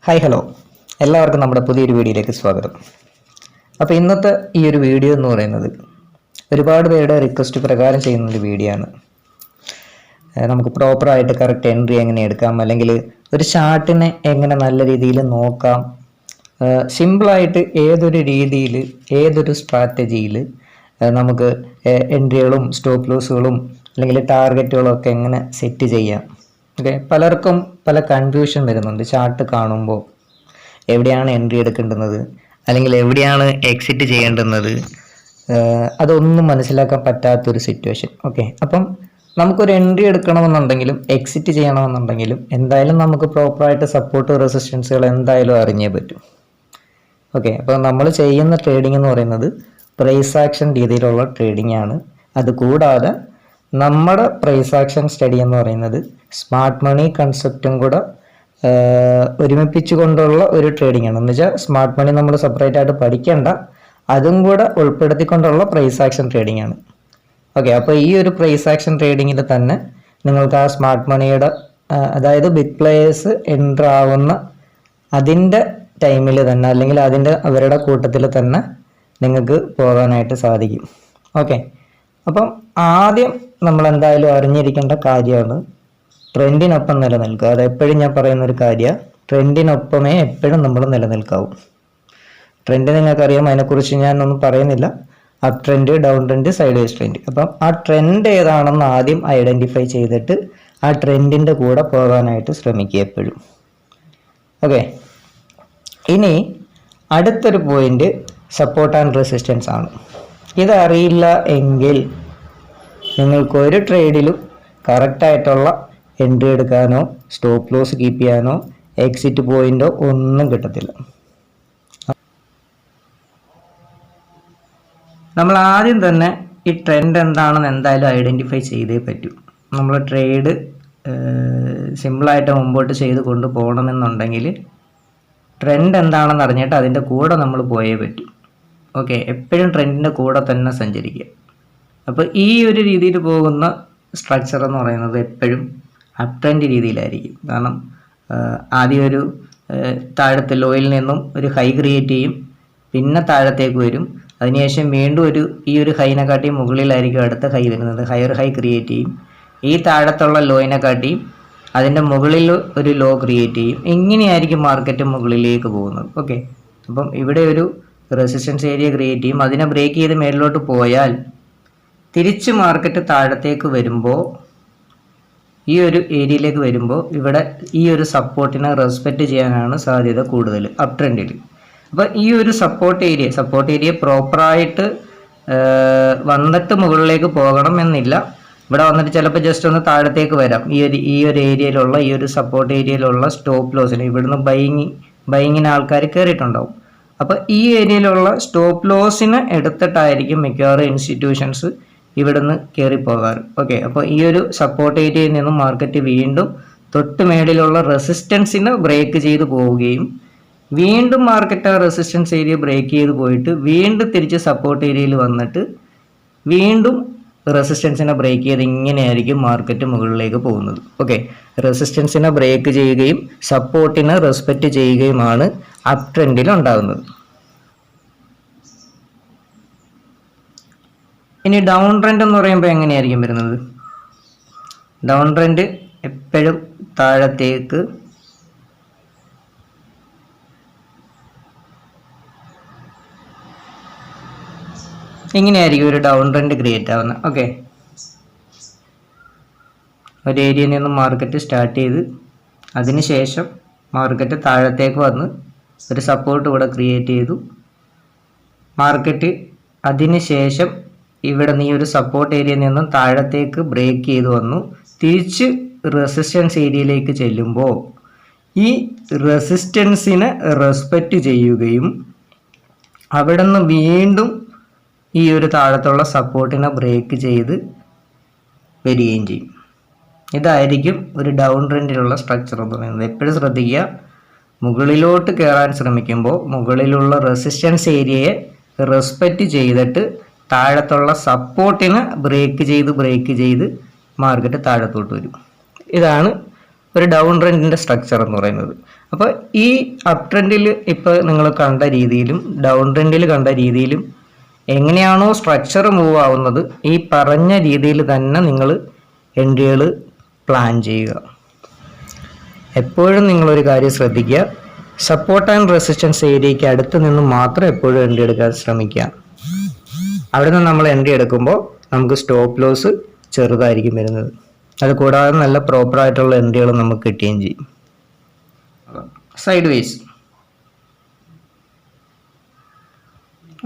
Hi hello, എല്ലാവർക്കും നമ്മുടെ പുതിയൊരു വീഡിയോയിലേക്ക് സ്വാഗതം. അപ്പോൾ ഇന്നത്തെ ഈ ഒരു വീഡിയോ എന്ന് പറയുന്നത് ഒരുപാട് പേരുടെ റിക്വസ്റ്റ് പ്രകാരം ചെയ്യുന്നൊരു വീഡിയോ ആണ്. നമുക്ക് പ്രോപ്പറായിട്ട് കറക്റ്റ് എൻട്രി എങ്ങനെ എടുക്കാം, അല്ലെങ്കിൽ ഒരു ചാർട്ടിനെ എങ്ങനെ നല്ല രീതിയിൽ നോക്കാം, സിമ്പിളായിട്ട് ഏതൊരു രീതിയിൽ ഏതൊരു സ്ട്രാറ്റജിയിൽ നമുക്ക് എൻട്രികളും സ്റ്റോപ്പ് ലോസുകളും അല്ലെങ്കിൽ ടാർഗറ്റുകളും ഒക്കെ എങ്ങനെ സെറ്റ് ചെയ്യാം. ഓക്കെ, പലർക്കും പല കൺഫ്യൂഷൻ വരുന്നുണ്ട്. ചാർട്ട് കാണുമ്പോൾ എവിടെയാണ് എൻട്രി എടുക്കേണ്ടുന്നത് അല്ലെങ്കിൽ എവിടെയാണ് എക്സിറ്റ് ചെയ്യേണ്ടുന്നത്, അതൊന്നും മനസ്സിലാക്കാൻ പറ്റാത്തൊരു സിറ്റുവേഷൻ. ഓക്കെ, അപ്പം നമുക്കൊരു എൻട്രി എടുക്കണമെന്നുണ്ടെങ്കിലും എക്സിറ്റ് ചെയ്യണമെന്നുണ്ടെങ്കിലും എന്തായാലും നമുക്ക് പ്രോപ്പറായിട്ട് സപ്പോർട്ട് റെസിസ്റ്റൻസുകൾ എന്തായാലും അറിഞ്ഞേ പറ്റും. ഓക്കെ, അപ്പോൾ നമ്മൾ ചെയ്യുന്ന ട്രേഡിംഗ് എന്ന് പറയുന്നത് പ്രൈസ് ആക്ഷൻ രീതിയിലുള്ള ട്രേഡിംഗ് ആണ്. അതുകൂടാതെ നമ്മുടെ പ്രൈസ് ആക്ഷൻ സ്റ്റഡി എന്ന് പറയുന്നത് സ്മാർട്ട് മണി കൺസെപ്റ്റും കൂടെ ഒരുമിപ്പിച്ചു കൊണ്ടുള്ള ഒരു ട്രേഡിംഗ് ആണ്. എന്ന് വെച്ചാൽ സ്മാർട്ട് മണി നമ്മൾ സെപ്പറേറ്റ് ആയിട്ട് പഠിക്കേണ്ട, അതും കൂടെ ഉൾപ്പെടുത്തിക്കൊണ്ടുള്ള പ്രൈസ് ആക്ഷൻ ട്രേഡിംഗ് ആണ്. ഓക്കെ, അപ്പോൾ ഈ ഒരു പ്രൈസ് ആക്ഷൻ ട്രേഡിങ്ങിൽ തന്നെ നിങ്ങൾക്ക് ആ സ്മാർട്ട് മണിയുടെ അതായത് ബിഗ് പ്ലേയേഴ്സ് എൻ്റർ ആവുന്ന അതിൻ്റെ ടൈമിൽ തന്നെ അല്ലെങ്കിൽ അവരുടെ കൂട്ടത്തിൽ തന്നെ നിങ്ങൾക്ക് പോകാനായിട്ട് സാധിക്കും. ഓക്കെ, അപ്പം ആദ്യം നമ്മൾ എന്തായാലും അറിഞ്ഞിരിക്കേണ്ട കാര്യമാണ് ട്രെൻഡിനൊപ്പം നിലനിൽക്കുക. അത് എപ്പോഴും ഞാൻ പറയുന്ന ഒരു കാര്യമാണ്. ട്രെൻഡിനൊപ്പമേ എപ്പോഴും നമ്മൾ നിലനിൽക്കാവൂ. ട്രെൻഡ് നിങ്ങൾക്കറിയാം, അതിനെക്കുറിച്ച് ഞാനൊന്നും പറയുന്നില്ല. Up trend, down trend, side vase trend. അപ്പം ആ ട്രെൻഡ് ഏതാണെന്ന് ആദ്യം ഐഡൻറ്റിഫൈ ചെയ്തിട്ട് ആ ട്രെൻഡിൻ്റെ കൂടെ പോകാനായിട്ട് ശ്രമിക്കുക എപ്പോഴും. ഓക്കെ, ഇനി അടുത്തൊരു പോയിന്റ് സപ്പോർട്ട് ആൻഡ് റെസിസ്റ്റൻസ് ആണ്. ഇതറിയില്ല എങ്കിൽ നിങ്ങൾക്ക് ഒരു ട്രേഡിലും കറക്റ്റായിട്ടുള്ള എൻട്രി എടുക്കാനോ സ്റ്റോപ്പ് ലോസ് കീപ്പ് ചെയ്യാനോ എക്സിറ്റ് പോയിന്റോ ഒന്നും കിട്ടത്തില്ല. നമ്മൾ ആദ്യം തന്നെ ഈ ട്രെൻഡ് എന്താണെന്ന് എന്തായാലും ഐഡൻറ്റിഫൈ ചെയ്തേ പറ്റൂ. നമ്മൾ ട്രേഡ് സിമ്പിളായിട്ട് മുമ്പോട്ട് ചെയ്ത് കൊണ്ടുപോകണമെന്നുണ്ടെങ്കിൽ ട്രെൻഡ് എന്താണെന്ന് അറിഞ്ഞിട്ട് അതിൻ്റെ കൂടെ നമ്മൾ പോയേ പറ്റൂ. ഓക്കെ, എപ്പോഴും ട്രെൻഡിൻ്റെ കൂടെ തന്നെ സഞ്ചരിക്കുക. അപ്പോൾ ഈ ഒരു രീതിയിൽ പോകുന്ന സ്ട്രക്ചർ എന്ന് പറയുന്നത് എപ്പോഴും അപ് ട്രെൻഡ് രീതിയിലായിരിക്കും. കാരണം ആദ്യം ഒരു താഴത്തെ ലോയിൽ നിന്നും ഒരു ഹൈ ക്രിയേറ്റ് ചെയ്യും, പിന്നെ താഴത്തേക്ക് വരും, അതിനുശേഷം വീണ്ടും ഈ ഒരു ഹൈനെ കാട്ടിയും മുകളിലായിരിക്കും അടുത്ത ഹൈ വരുന്നത്, ഹയർ ഹൈ ക്രിയേറ്റ് ചെയ്യും, ഈ താഴത്തുള്ള ലോയിനെ കാട്ടിയും അതിൻ്റെ മുകളിൽ ഒരു ലോ ക്രിയേറ്റ് ചെയ്യും. ഇങ്ങനെയായിരിക്കും മാർക്കറ്റ് മുകളിലേക്ക് പോകുന്നത്. ഓക്കെ, അപ്പം ഇവിടെ ഒരു റെസിസ്റ്റൻസ് ഏരിയ ക്രിയേറ്റ് ചെയ്യും, അതിനെ ബ്രേക്ക് ചെയ്ത് മേളിലോട്ട് പോയാൽ തിരിച്ച് മാർക്കറ്റ് താഴത്തേക്ക് വരുമ്പോൾ ഈ ഒരു ഏരിയയിലേക്ക് വരുമ്പോൾ ഇവിടെ ഈ ഒരു സപ്പോർട്ടിനെ റെസ്പെക്റ്റ് ചെയ്യാനാണ് സാധ്യത കൂടുതൽ അപ് ട്രെൻഡിൽ. അപ്പോൾ ഈ ഒരു സപ്പോർട്ട് ഏരിയ പ്രോപ്പറായിട്ട് വന്നിട്ട് മുകളിലേക്ക് പോകണം എന്നില്ല. ഇവിടെ വന്നിട്ട് ചിലപ്പോൾ ജസ്റ്റ് ഒന്ന് താഴത്തേക്ക് വരാം. ഈ ഒരു ഏരിയയിലുള്ള ഈ ഒരു സപ്പോർട്ട് ഏരിയയിലുള്ള സ്റ്റോപ്പ് ലോസിന് ഇവിടുന്ന് ബൈങ്ങിന് ആൾക്കാർ കയറിയിട്ടുണ്ടാവും. അപ്പോൾ ഈ ഏരിയയിലുള്ള സ്റ്റോപ്പ് ലോസിന് എടുത്തിട്ടായിരിക്കും മിക്കവാറും ഇൻസ്റ്റിറ്റ്യൂഷൻസ് ഇവിടുന്ന് കയറിപ്പോകാറ്. ഓക്കെ, അപ്പോൾ ഈ ഒരു സപ്പോർട്ട് ഏരിയയിൽ നിന്നും മാർക്കറ്റ് വീണ്ടും തൊട്ട് മേളിലുള്ള റെസിസ്റ്റൻസിനെ ബ്രേക്ക് ചെയ്ത് പോവുകയും വീണ്ടും മാർക്കറ്റ് ആ റെസിസ്റ്റൻസ് ഏരിയ ബ്രേക്ക് ചെയ്ത് പോയിട്ട് വീണ്ടും തിരിച്ച് സപ്പോർട്ട് ഏരിയയിൽ വന്നിട്ട് വീണ്ടും റെസിസ്റ്റൻസിനെ ബ്രേക്ക് ചെയ്ത് ഇങ്ങനെയായിരിക്കും മാർക്കറ്റ് മുകളിലേക്ക് പോകുന്നത്. ഓക്കെ, റെസിസ്റ്റൻസിനെ ബ്രേക്ക് ചെയ്യുകയും സപ്പോർട്ടിനെ റെസ്പെക്റ്റ് ചെയ്യുകയുമാണ് അപ് ട്രെൻഡിൽ ഉണ്ടാകുന്നത്. ഇനി ഡൗൺ ട്രെൻഡ് എന്ന് പറയുമ്പോൾ എങ്ങനെയായിരിക്കും വരുന്നത്? ഡൗൺ ട്രെൻഡ് എപ്പോഴും താഴത്തേക്ക് ഇങ്ങനെയായിരിക്കും ഒരു ഡൗൺ ട്രെൻഡ് ക്രിയേറ്റ് ആവുന്നത്. ഓക്കെ, ഒരു ഏരിയയിൽ നിന്നും മാർക്കറ്റ് സ്റ്റാർട്ട് ചെയ്ത് അതിനുശേഷം മാർക്കറ്റ് താഴത്തേക്ക് വന്ന് ഒരു സപ്പോർട്ട് ഇവിടെ ക്രിയേറ്റ് ചെയ്തു. മാർക്കറ്റ് അതിനുശേഷം ഇവിടെ നിന്ന് ഈ ഒരു സപ്പോർട്ട് ഏരിയയിൽ നിന്നും താഴത്തേക്ക് ബ്രേക്ക് ചെയ്ത് വന്നു, തിരിച്ച് റെസിസ്റ്റൻസ് ഏരിയയിലേക്ക് ചെല്ലുമ്പോൾ ഈ റെസിസ്റ്റൻസിനെ റെസ്പെക്റ്റ് ചെയ്യുകയും അവിടെ നിന്ന് വീണ്ടും ഈ ഒരു താഴത്തുള്ള സപ്പോർട്ടിനെ ബ്രേക്ക് ചെയ്ത് വരികയും ചെയ്യും. ഇതായിരിക്കും ഒരു ഡൗൺ ട്രെൻഡിലുള്ള സ്ട്രക്ചർ എന്ന് പറയുന്നത്. എപ്പോഴും ശ്രദ്ധിക്കുക, മുകളിലോട്ട് കയറാൻ ശ്രമിക്കുമ്പോൾ മുകളിലുള്ള റെസിസ്റ്റൻസ് ഏരിയയെ റെസ്പെക്റ്റ് ചെയ്തിട്ട് താഴത്തുള്ള സപ്പോർട്ടിനെ ബ്രേക്ക് ചെയ്ത് മാർക്കറ്റ് താഴത്തോട്ട് വരും. ഇതാണ് ഒരു ഡൗൺ ട്രെൻഡിൻ്റെ സ്ട്രക്ചർ എന്ന് പറയുന്നത്. അപ്പോൾ ഈ അപ് ട്രെൻഡിൽ ഇപ്പോൾ നിങ്ങൾ കണ്ട രീതിയിലും ഡൗൺ ട്രെൻഡിൽ കണ്ട രീതിയിലും എങ്ങനെയാണോ സ്ട്രക്ചർ മൂവ് ആവുന്നത് ഈ പറഞ്ഞ രീതിയിൽ തന്നെ നിങ്ങൾ എൻട്രികൾ പ്ലാൻ ചെയ്യുക. എപ്പോഴും നിങ്ങളൊരു കാര്യം ശ്രദ്ധിക്കുക, സപ്പോർട്ട് ആൻഡ് റെസിസ്റ്റൻസ് ഏരിയയ്ക്ക് അടുത്ത് നിന്ന് മാത്രം എപ്പോഴും എൻട്രി എടുക്കാൻ ശ്രമിക്കുക. അവിടെ നിന്ന് നമ്മൾ എൻട്രി എടുക്കുമ്പോൾ നമുക്ക് സ്റ്റോപ്പ് ലോസ് ചെറുതായിരിക്കും വരുന്നത്. അത് കൂടാതെ നല്ല പ്രോപ്പറായിട്ടുള്ള എൻട്രികൾ നമുക്ക് കിട്ടുകയും ചെയ്യും. സൈഡ് വേസ്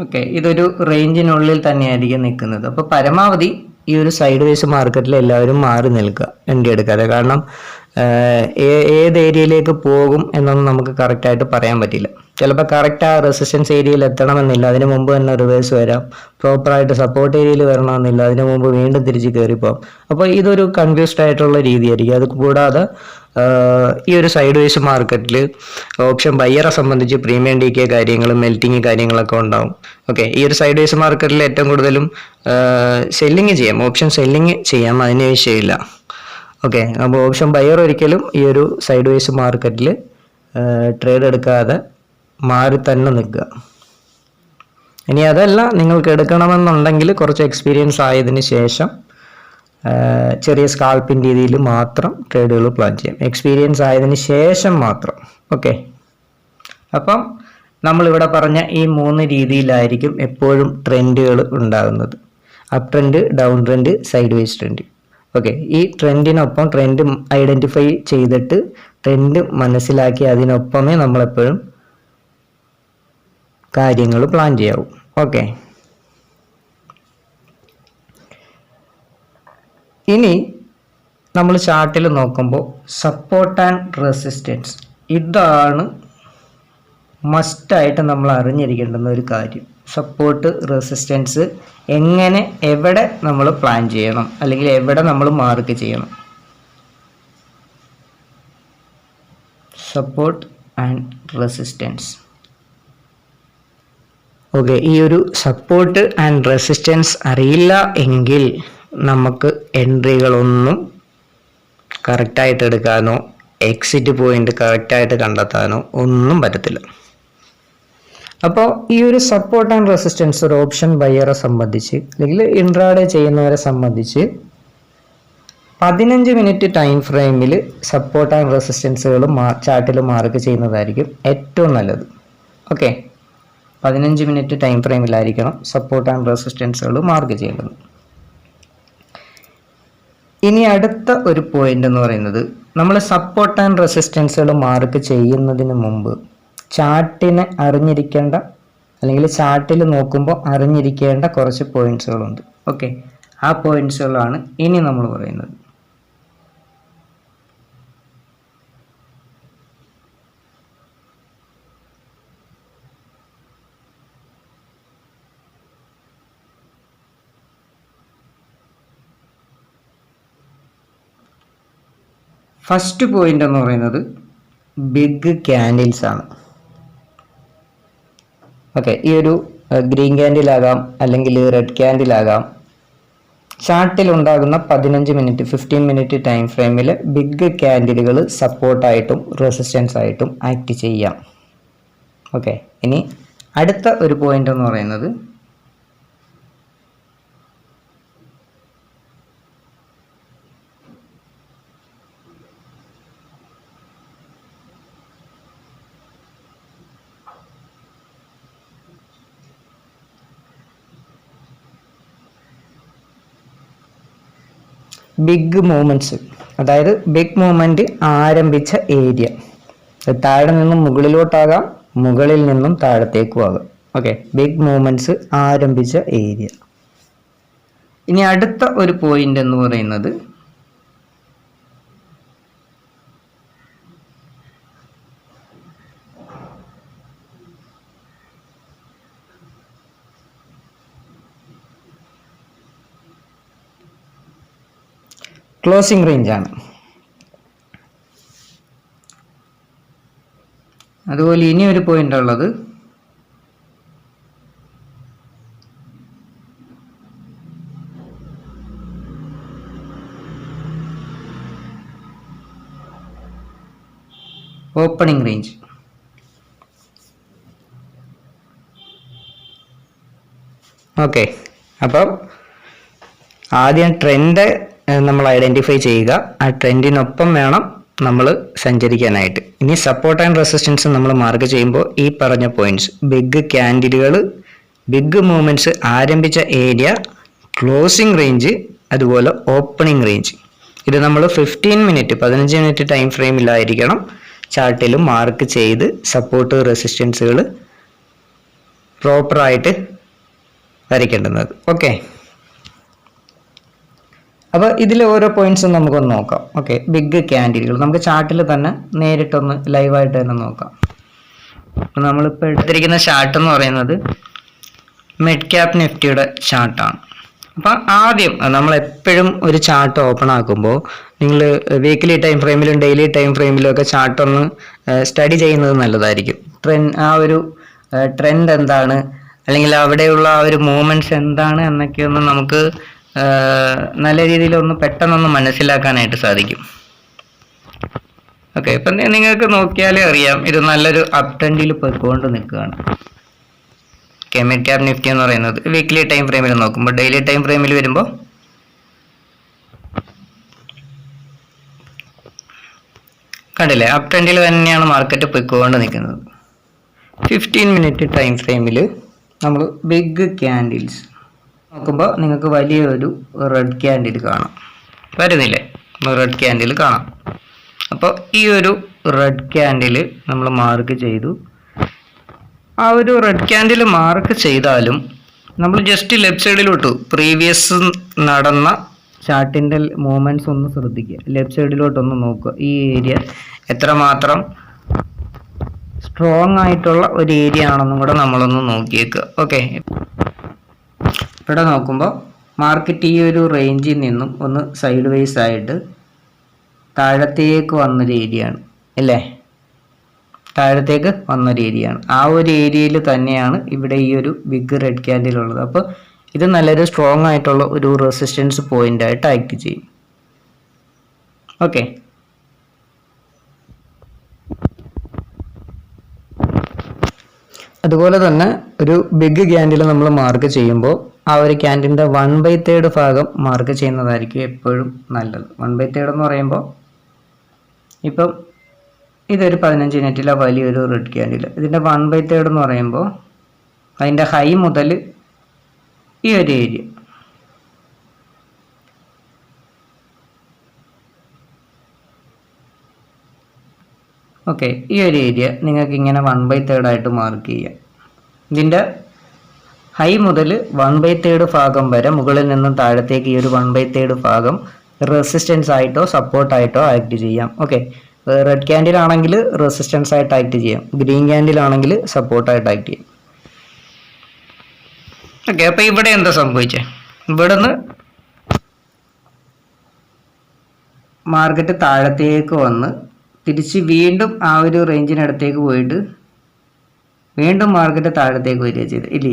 ഓക്കെ, ഇതൊരു റേഞ്ചിനുള്ളിൽ തന്നെയായിരിക്കും നിൽക്കുന്നത്. അപ്പോൾ പരമാവധി ഈ ഒരു സൈഡ് വേസ് മാർക്കറ്റിൽ എല്ലാവരും മാറി നിൽക്കുക, എൻട്രി എടുക്കാതെ. കാരണം ഏത് ഏരിയയിലേക്ക് പോകും എന്നൊന്നും നമുക്ക് കറക്റ്റായിട്ട് പറയാൻ പറ്റില്ല. ചിലപ്പോൾ കറക്റ്റ് ആ റെസിസ്റ്റൻസ് ഏരിയയിൽ എത്തണമെന്നില്ല, അതിന് മുമ്പ് തന്നെ റിവേഴ്സ് വരാം. പ്രോപ്പറായിട്ട് സപ്പോർട്ട് ഏരിയയിൽ വരണമെന്നില്ല, അതിന് മുമ്പ് വീണ്ടും തിരിച്ച് കയറിപ്പോകും. അപ്പോൾ ഇതൊരു കൺഫ്യൂസ്ഡ് ആയിട്ടുള്ള രീതിയായിരിക്കും. അത് കൂടാതെ ഈ ഒരു സൈഡ് വേസ് മാർക്കറ്റിൽ ഓപ്ഷൻ ബയ്യറെ സംബന്ധിച്ച് പ്രീമിയം ഡി കെ കാര്യങ്ങളും മെൽറ്റിങ് കാര്യങ്ങളൊക്കെ ഉണ്ടാവും. ഓക്കെ, ഈ ഒരു സൈഡ് വേസ് മാർക്കറ്റിൽ ഏറ്റവും കൂടുതലും സെല്ലിങ് ചെയ്യാം, ഓപ്ഷൻ സെല്ലിങ് ചെയ്യാം, അതിന് വിഷയമില്ല. ഓക്കെ, അപ്പോൾ ഓപ്ഷൻ ബയ്യർ ഒരിക്കലും ഈ ഒരു സൈഡ് വേസ് മാർക്കറ്റിൽ ട്രേഡ് എടുക്കാതെ മാറി തന്നെ നിൽക്കുക. ഇനി അതല്ല, നിങ്ങൾക്ക് എടുക്കണമെന്നുണ്ടെങ്കിൽ കുറച്ച് എക്സ്പീരിയൻസ് ആയതിന് ശേഷം ചെറിയ സ്കാൽപ്പിംഗ് രീതിയിൽ മാത്രം ട്രേഡുകൾ പ്ലാൻ ചെയ്യാം, എക്സ്പീരിയൻസ് ആയതിന് ശേഷം മാത്രം. ഓക്കെ, അപ്പം നമ്മളിവിടെ പറഞ്ഞ ഈ 3 രീതിയിലായിരിക്കും എപ്പോഴും ട്രെൻഡുകൾ ഉണ്ടാകുന്നത്: up trend, down trend, side vase trend. Okay, ഈ ട്രെൻഡിനൊപ്പം ട്രെൻഡ് ഐഡൻറ്റിഫൈ ചെയ്തിട്ട് ട്രെൻഡ് മനസ്സിലാക്കി അതിനൊപ്പമേ നമ്മളെപ്പോഴും കാര്യങ്ങൾ പ്ലാൻ ചെയ്യാവൂ. ഓക്കെ, ഇനി നമ്മൾ ചാർട്ടിൽ നോക്കുമ്പോൾ സപ്പോർട്ട് ആൻഡ് റെസിസ്റ്റൻസ്, ഇതാണ് മസ്റ്റായിട്ട് നമ്മൾ അറിഞ്ഞിരിക്കേണ്ടുന്ന ഒരു കാര്യം. സപ്പോർട്ട്, റെസിസ്റ്റൻസ് എങ്ങനെ, എവിടെ നമ്മൾ പ്ലാൻ ചെയ്യണം, അല്ലെങ്കിൽ എവിടെ നമ്മൾ മാർക്ക് ചെയ്യണം. Support and resistance. ഓക്കെ, ഈ ഒരു സപ്പോർട്ട് ആൻഡ് റെസിസ്റ്റൻസ് അറിയില്ല എങ്കിൽ നമുക്ക് എൻട്രികളൊന്നും കറക്റ്റായിട്ട് എടുക്കാനോ എക്സിറ്റ് പോയിന്റ് കറക്റ്റായിട്ട് കണ്ടെത്താനോ ഒന്നും പറ്റത്തില്ല. അപ്പോൾ ഈ ഒരു സപ്പോർട്ട് ആൻഡ് റെസിസ്റ്റൻസ് ഒരു ഓപ്ഷൻ ബയ്യറെ സംബന്ധിച്ച് അല്ലെങ്കിൽ ഇൻട്രാഡേ ചെയ്യുന്നവരെ സംബന്ധിച്ച് 15 മിനിറ്റ് ടൈം ഫ്രെയിമിൽ സപ്പോർട്ട് ആൻഡ് റെസിസ്റ്റൻസുകൾ ചാർട്ടിൽ മാർക്ക് ചെയ്യുന്നതായിരിക്കും ഏറ്റവും നല്ലത്. ഓക്കെ, 15 മിനിറ്റ് ടൈം ഫ്രെയിമിലായിരിക്കണം സപ്പോർട്ട് ആൻഡ് റെസിസ്റ്റൻസുകൾ മാർക്ക് ചെയ്യേണ്ടത്. ഇനി അടുത്ത ഒരു പോയിന്റ് എന്ന് പറയുന്നത്, നമ്മൾ സപ്പോർട്ട് ആൻഡ് റെസിസ്റ്റൻസുകൾ മാർക്ക് ചെയ്യുന്നതിന് മുമ്പ് ചാർട്ടിനെ അറിഞ്ഞിരിക്കേണ്ട, അല്ലെങ്കിൽ ചാർട്ടിൽ നോക്കുമ്പോൾ അറിഞ്ഞിരിക്കേണ്ട കുറച്ച് പോയിന്റ്സുകളുണ്ട്. ഓക്കെ, ആ പോയിന്റ്സുകളാണ് ഇനി നമ്മൾ പറയുന്നത്. ഫസ്റ്റ് പോയിന്റ് എന്ന് പറയുന്നത് ബിഗ് ക്യാൻഡിൽസ് ആണ്. ഓക്കെ, ഈ ഒരു ഗ്രീൻ ക്യാൻഡിലാകാം അല്ലെങ്കിൽ റെഡ് ക്യാൻഡിലാകാം. ചാർട്ടിൽ ഉണ്ടാകുന്ന 15 മിനിറ്റ് 15 മിനിറ്റ് ടൈം ഫ്രെയിമിൽ ബിഗ് ക്യാൻഡിലുകൾ സപ്പോർട്ടായിട്ടും റെസിസ്റ്റൻസ് ആയിട്ടും ആക്ട് ചെയ്യാം. ഓക്കെ, ഇനി അടുത്ത ഒരു പോയിന്റ് എന്ന് പറയുന്നത് ബിഗ് മൂവ്മെൻറ്റ്സ്, അതായത് ബിഗ് മൂവ്മെൻറ്റ് ആരംഭിച്ച ഏരിയ. താഴെ നിന്നും മുകളിലോട്ടാകാം, മുകളിൽ നിന്നും താഴത്തേക്കും ആകാം. ഓക്കെ, ബിഗ് മൂവ്മെൻറ്റ്സ് ആരംഭിച്ച ഏരിയ. ഇനി അടുത്ത ഒരു പോയിന്റ് എന്ന് പറയുന്നത് ക്ലോസിംഗ് റേഞ്ച് ആണ്. അതുപോലെ ഇനി ഒരു പോയിന്റ് ഉള്ളത് ഓപ്പണിംഗ് റേഞ്ച്. ഓക്കെ, അപ്പം ആദ്യം ട്രെൻഡ് നമ്മൾ ഐഡൻറ്റിഫൈ ചെയ്യുക. ആ ട്രെൻഡിനൊപ്പം വേണം നമ്മൾ സഞ്ചരിക്കാനായിട്ട്. ഇനി സപ്പോർട്ട് ആൻഡ് റെസിസ്റ്റൻസ് നമ്മൾ മാർക്ക് ചെയ്യുമ്പോൾ ഈ പറഞ്ഞ പോയിന്റ്സ്, ബിഗ് ക്യാൻഡിലുകൾ, ബിഗ് മൂവ്മെൻറ്റ്സ് ആരംഭിച്ച ഏരിയ, ക്ലോസിംഗ് റേഞ്ച്, അതുപോലെ ഓപ്പണിംഗ് റേഞ്ച്, ഇത് നമ്മൾ 15 മിനിറ്റ് ടൈം ഫ്രെയിമിലായിരിക്കണം ചാർട്ടിൽ മാർക്ക് ചെയ്ത് സപ്പോർട്ട് റെസിസ്റ്റൻസുകൾ പ്രോപ്പറായിട്ട് വരയ്ക്കേണ്ടുന്നത്. ഓക്കെ, അപ്പോൾ ഇതിലെ ഓരോ പോയിന്റ്സും നമുക്കൊന്ന് നോക്കാം. ഓക്കെ, ബിഗ് ക്യാൻഡിലുകൾ നമുക്ക് ചാർട്ടിൽ തന്നെ നേരിട്ടൊന്ന് ലൈവായിട്ട് തന്നെ നോക്കാം. അപ്പോൾ നമ്മളിപ്പോൾ എടുത്തിരിക്കുന്ന ചാർട്ട് എന്ന് പറയുന്നത് മിഡ് ക്യാപ് നിഫ്റ്റിയുടെ ചാർട്ടാണ്. അപ്പം ആദ്യം നമ്മൾ എപ്പോഴും ഒരു ചാർട്ട് ഓപ്പൺ ആക്കുമ്പോൾ നിങ്ങൾ വീക്ക്ലി ടൈം ഫ്രെയിമിലും ഡെയിലി ടൈം ഫ്രെയിമിലും ഒക്കെ ചാർട്ട് ഒന്ന് സ്റ്റഡി ചെയ്യുന്നത് നല്ലതായിരിക്കും. ആ ഒരു ട്രെൻഡ് എന്താണ്, അല്ലെങ്കിൽ അവിടെയുള്ള ആ ഒരു മൂവ്മെന്റ്സ് എന്താണ് എന്നൊക്കെ ഒന്ന് നമുക്ക് നല്ല രീതിയിൽ ഒന്ന് പെട്ടെന്നൊന്ന് മനസ്സിലാക്കാനായിട്ട് സാധിക്കും. ഓക്കെ, ഇപ്പം നിങ്ങൾക്ക് നോക്കിയാലേ അറിയാം ഇത് നല്ലൊരു അപ് ട്രെൻഡിൽ പോയിക്കൊണ്ട് നിൽക്കുകയാണ്. ഓക്കെ, മിഡ് ക്യാപ് നിഫ്റ്റി എന്ന് പറയുന്നത് വീക്ക്ലി ടൈം ഫ്രെയിമിൽ നോക്കുമ്പോൾ, ഡെയിലി ടൈം ഫ്രെയിമിൽ വരുമ്പോൾ കണ്ടില്ലേ, അപ് ട്രെൻഡിൽ തന്നെയാണ് മാർക്കറ്റ് പോയിക്കൊണ്ട് നിൽക്കുന്നത്. 15 മിനിറ്റ് ടൈം ഫ്രെയിമിൽ നമ്മൾ ബിഗ് ക്യാൻഡിൽസ് നോക്കുമ്പോൾ നിങ്ങൾക്ക് വലിയൊരു റെഡ് ക്യാൻഡിൽ കാണാം, വരുന്നില്ലേ, റെഡ് ക്യാൻഡിൽ കാണാം. അപ്പോൾ ഈ ഒരു റെഡ് ക്യാൻഡിൽ നമ്മൾ മാർക്ക് ചെയ്തു. ആ ഒരു റെഡ് ക്യാൻഡിൽ മാർക്ക് ചെയ്താലും നമ്മൾ ജസ്റ്റ് ലെഫ്റ്റ് സൈഡിലോട്ട് പ്രീവിയസ് നടന്ന ചാർട്ടിൻ്റെ മൂവ്മെൻറ്റ്സ് ഒന്ന് ശ്രദ്ധിക്കുക, ലെഫ്റ്റ് സൈഡിലോട്ടൊന്ന് നോക്കുക. ഈ ഏരിയ എത്രമാത്രം സ്ട്രോങ് ആയിട്ടുള്ള ഒരു ഏരിയ ആണെന്നും കൂടെ നമ്മളൊന്ന് നോക്കിയേക്കുക. ഓക്കെ, ഇവിടെ നോക്കുമ്പോൾ മാർക്കറ്റ് ഈ ഒരു റേഞ്ചിൽ നിന്നും ഒന്ന് സൈഡ് വൈസ് ആയിട്ട് താഴത്തേക്ക് വന്നൊരു ഏരിയയാണ് അല്ലേ, താഴത്തേക്ക് വന്നൊരു ഏരിയയാണ്. ആ ഒരു ഏരിയയിൽ തന്നെയാണ് ഇവിടെ ഈ ഒരു ബിഗ് റെഡ് ക്യാൻഡിൽ ഉള്ളത്. അപ്പോൾ ഇത് നല്ലൊരു സ്ട്രോങ് ആയിട്ടുള്ള ഒരു റെസിസ്റ്റൻസ് പോയിന്റ് ആയിട്ട് ആക്ട് ചെയ്യും. ഓക്കെ, അതുപോലെ തന്നെ ഒരു ബിഗ് ക്യാൻഡിൽ നമ്മൾ മാർക്ക് ചെയ്യുമ്പോൾ ആ ഒരു ക്യാൻഡിലിൻ്റെ 1/3 ഭാഗം മാർക്ക് ചെയ്യുന്നതായിരിക്കും എപ്പോഴും നല്ലത്. 1/3 എന്ന് പറയുമ്പോൾ ഇപ്പം ഇതൊരു 15 മിനിറ്റിലെ വലിയൊരു റെഡ് ക്യാൻഡിൽ, ഇതിൻ്റെ 1/3 എന്ന് പറയുമ്പോൾ അതിൻ്റെ ഹൈ മുതൽ ഈ ഒരു ഏരിയ, ഓക്കെ, ഈ ഒരു ഏരിയ നിങ്ങൾക്ക് ഇങ്ങനെ 1/3 ആയിട്ട് മാർക്ക് ചെയ്യാം. ഇതിൻ്റെ ഹൈ മുതൽ 1/3 ഭാഗം വരെ മുകളിൽ നിന്നും താഴത്തേക്ക് ഈ ഒരു 1/3 ഭാഗം റെസിസ്റ്റൻസ് ആയിട്ടോ സപ്പോർട്ടായിട്ടോ ആക്ട് ചെയ്യാം. ഓക്കെ, റെഡ് ക്യാൻഡിൽ ആണെങ്കിൽ റെസിസ്റ്റൻസ് ആയിട്ട് ആക്ട് ചെയ്യാം, ഗ്രീൻ ക്യാൻഡിൽ ആണെങ്കിൽ സപ്പോർട്ടായിട്ട് ആക്ട് ചെയ്യാം. ഓക്കെ, അപ്പോൾ ഇവിടെ എന്താ സംഭവിച്ചത്, ഇവിടെ നിന്ന് മാർക്കറ്റ് താഴത്തേക്ക് വന്ന് തിരിച്ച് വീണ്ടും ആ ഒരു റേഞ്ചിനടുത്തേക്ക് പോയിട്ട് വീണ്ടും മാർക്കറ്റ് താഴത്തേക്ക് വരിക ചെയ്ത് ഇല്ലേ,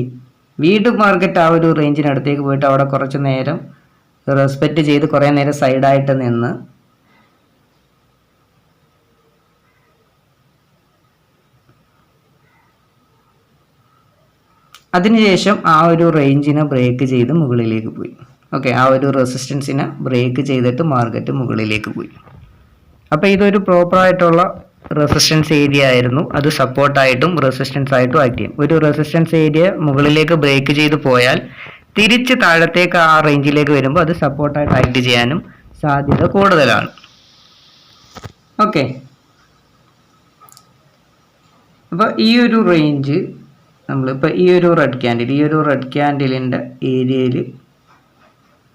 വീണ്ടും മാർക്കറ്റ് ആ ഒരു റേഞ്ചിനടുത്തേക്ക് പോയിട്ട് അവിടെ കുറച്ച് നേരം റെസ്പെക്റ്റ് ചെയ്ത് കുറേ നേരം സൈഡായിട്ട് നിന്ന് അതിനുശേഷം ആ ഒരു റേഞ്ചിനെ ബ്രേക്ക് ചെയ്ത് മുകളിലേക്ക് പോയി. ഓക്കെ, ആ ഒരു റെസിസ്റ്റൻസിനെ ബ്രേക്ക് ചെയ്തിട്ട് മാർക്കറ്റ് മുകളിലേക്ക് പോയി. അപ്പോൾ ഇതൊരു പ്രോപ്പറായിട്ടുള്ള റെസിസ്റ്റൻസ് ഏരിയ ആയിരുന്നു, അത് സപ്പോർട്ടായിട്ടും റെസിസ്റ്റൻസ് ആയിട്ടും ആക്ട് ചെയ്യും. ഒരു റെസിസ്റ്റൻസ് ഏരിയ മുകളിലേക്ക് ബ്രേക്ക് ചെയ്ത് പോയാൽ തിരിച്ച് താഴത്തേക്ക് ആ റേഞ്ചിലേക്ക് വരുമ്പോൾ അത് സപ്പോർട്ടായിട്ട് ആക്ട് ചെയ്യാനും സാധ്യത കൂടുതലാണ്. ഓക്കെ, അപ്പോൾ ഈ ഒരു റേഞ്ച് നമ്മളിപ്പോൾ ഈ ഒരു റെഡ് ക്യാൻഡിലിൻ്റെ ഏരിയയിൽ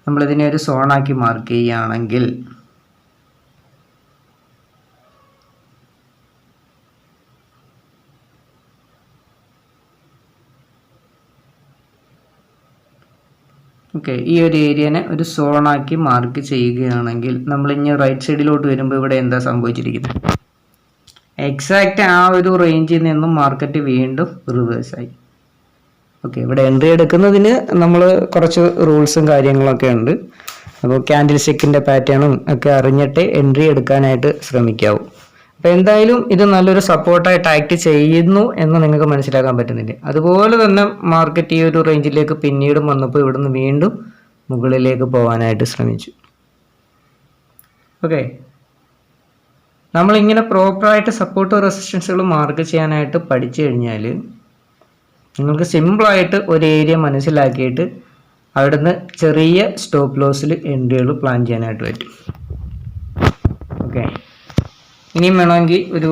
നമ്മളിതിനെ ഒരു സോണാക്കി മാർക്ക് ചെയ്യുകയാണെങ്കിൽ ഓക്കെ, ഈ ഒരു ഏരിയനെ ഒരു സോണാക്കി മാർക്ക് ചെയ്യുകയാണെങ്കിൽ നമ്മൾ ഇനി റൈറ്റ് സൈഡിലോട്ട് വരുമ്പോൾ ഇവിടെ എന്താ സംഭവിച്ചിരിക്കുന്നത്, എക്സാക്റ്റ് ആ ഒരു റേഞ്ചിൽ നിന്നും മാർക്കറ്റ് വീണ്ടും റിവേഴ്സായി. ഓക്കെ, ഇവിടെ എൻട്രി എടുക്കുന്നതിന് നമ്മൾ കുറച്ച് റൂൾസും കാര്യങ്ങളൊക്കെ ഉണ്ട്. അപ്പോൾ ക്യാൻഡിൽ സ്റ്റിക്കിൻ്റെ പാറ്റേണും ഒക്കെ അറിഞ്ഞിട്ട് എൻട്രി എടുക്കാനായിട്ട് ശ്രമിക്കാവൂ. അപ്പോൾ എന്തായാലും ഇത് നല്ലൊരു സപ്പോർട്ടായിട്ട് ആക്ട് ചെയ്യുന്നു എന്ന് നിങ്ങൾക്ക് മനസ്സിലാക്കാൻ പറ്റുന്നില്ലേ. അതുപോലെ തന്നെ മാർക്കറ്റ് ഈ ഒരു റേഞ്ചിലേക്ക് പിന്നീടും വന്നപ്പോൾ ഇവിടുന്ന് വീണ്ടും മുകളിലേക്ക് പോകാനായിട്ട് ശ്രമിച്ചു. ഓക്കെ, നമ്മളിങ്ങനെ പ്രോപ്പറായിട്ട് സപ്പോർട്ട് റെസിസ്റ്റൻസുകൾ മാർക്ക് ചെയ്യാനായിട്ട് പഠിച്ചു കഴിഞ്ഞാൽ നിങ്ങൾക്ക് സിമ്പിളായിട്ട് ഒരു ഏരിയ മനസ്സിലാക്കിയിട്ട് അവിടുന്ന് ചെറിയ സ്റ്റോപ്പ് ലോസിൽ എൻട്രികൾ പ്ലാൻ ചെയ്യാനായിട്ട് പറ്റും. ഓക്കെ, ഇനിയും വേണമെങ്കിൽ ഒരു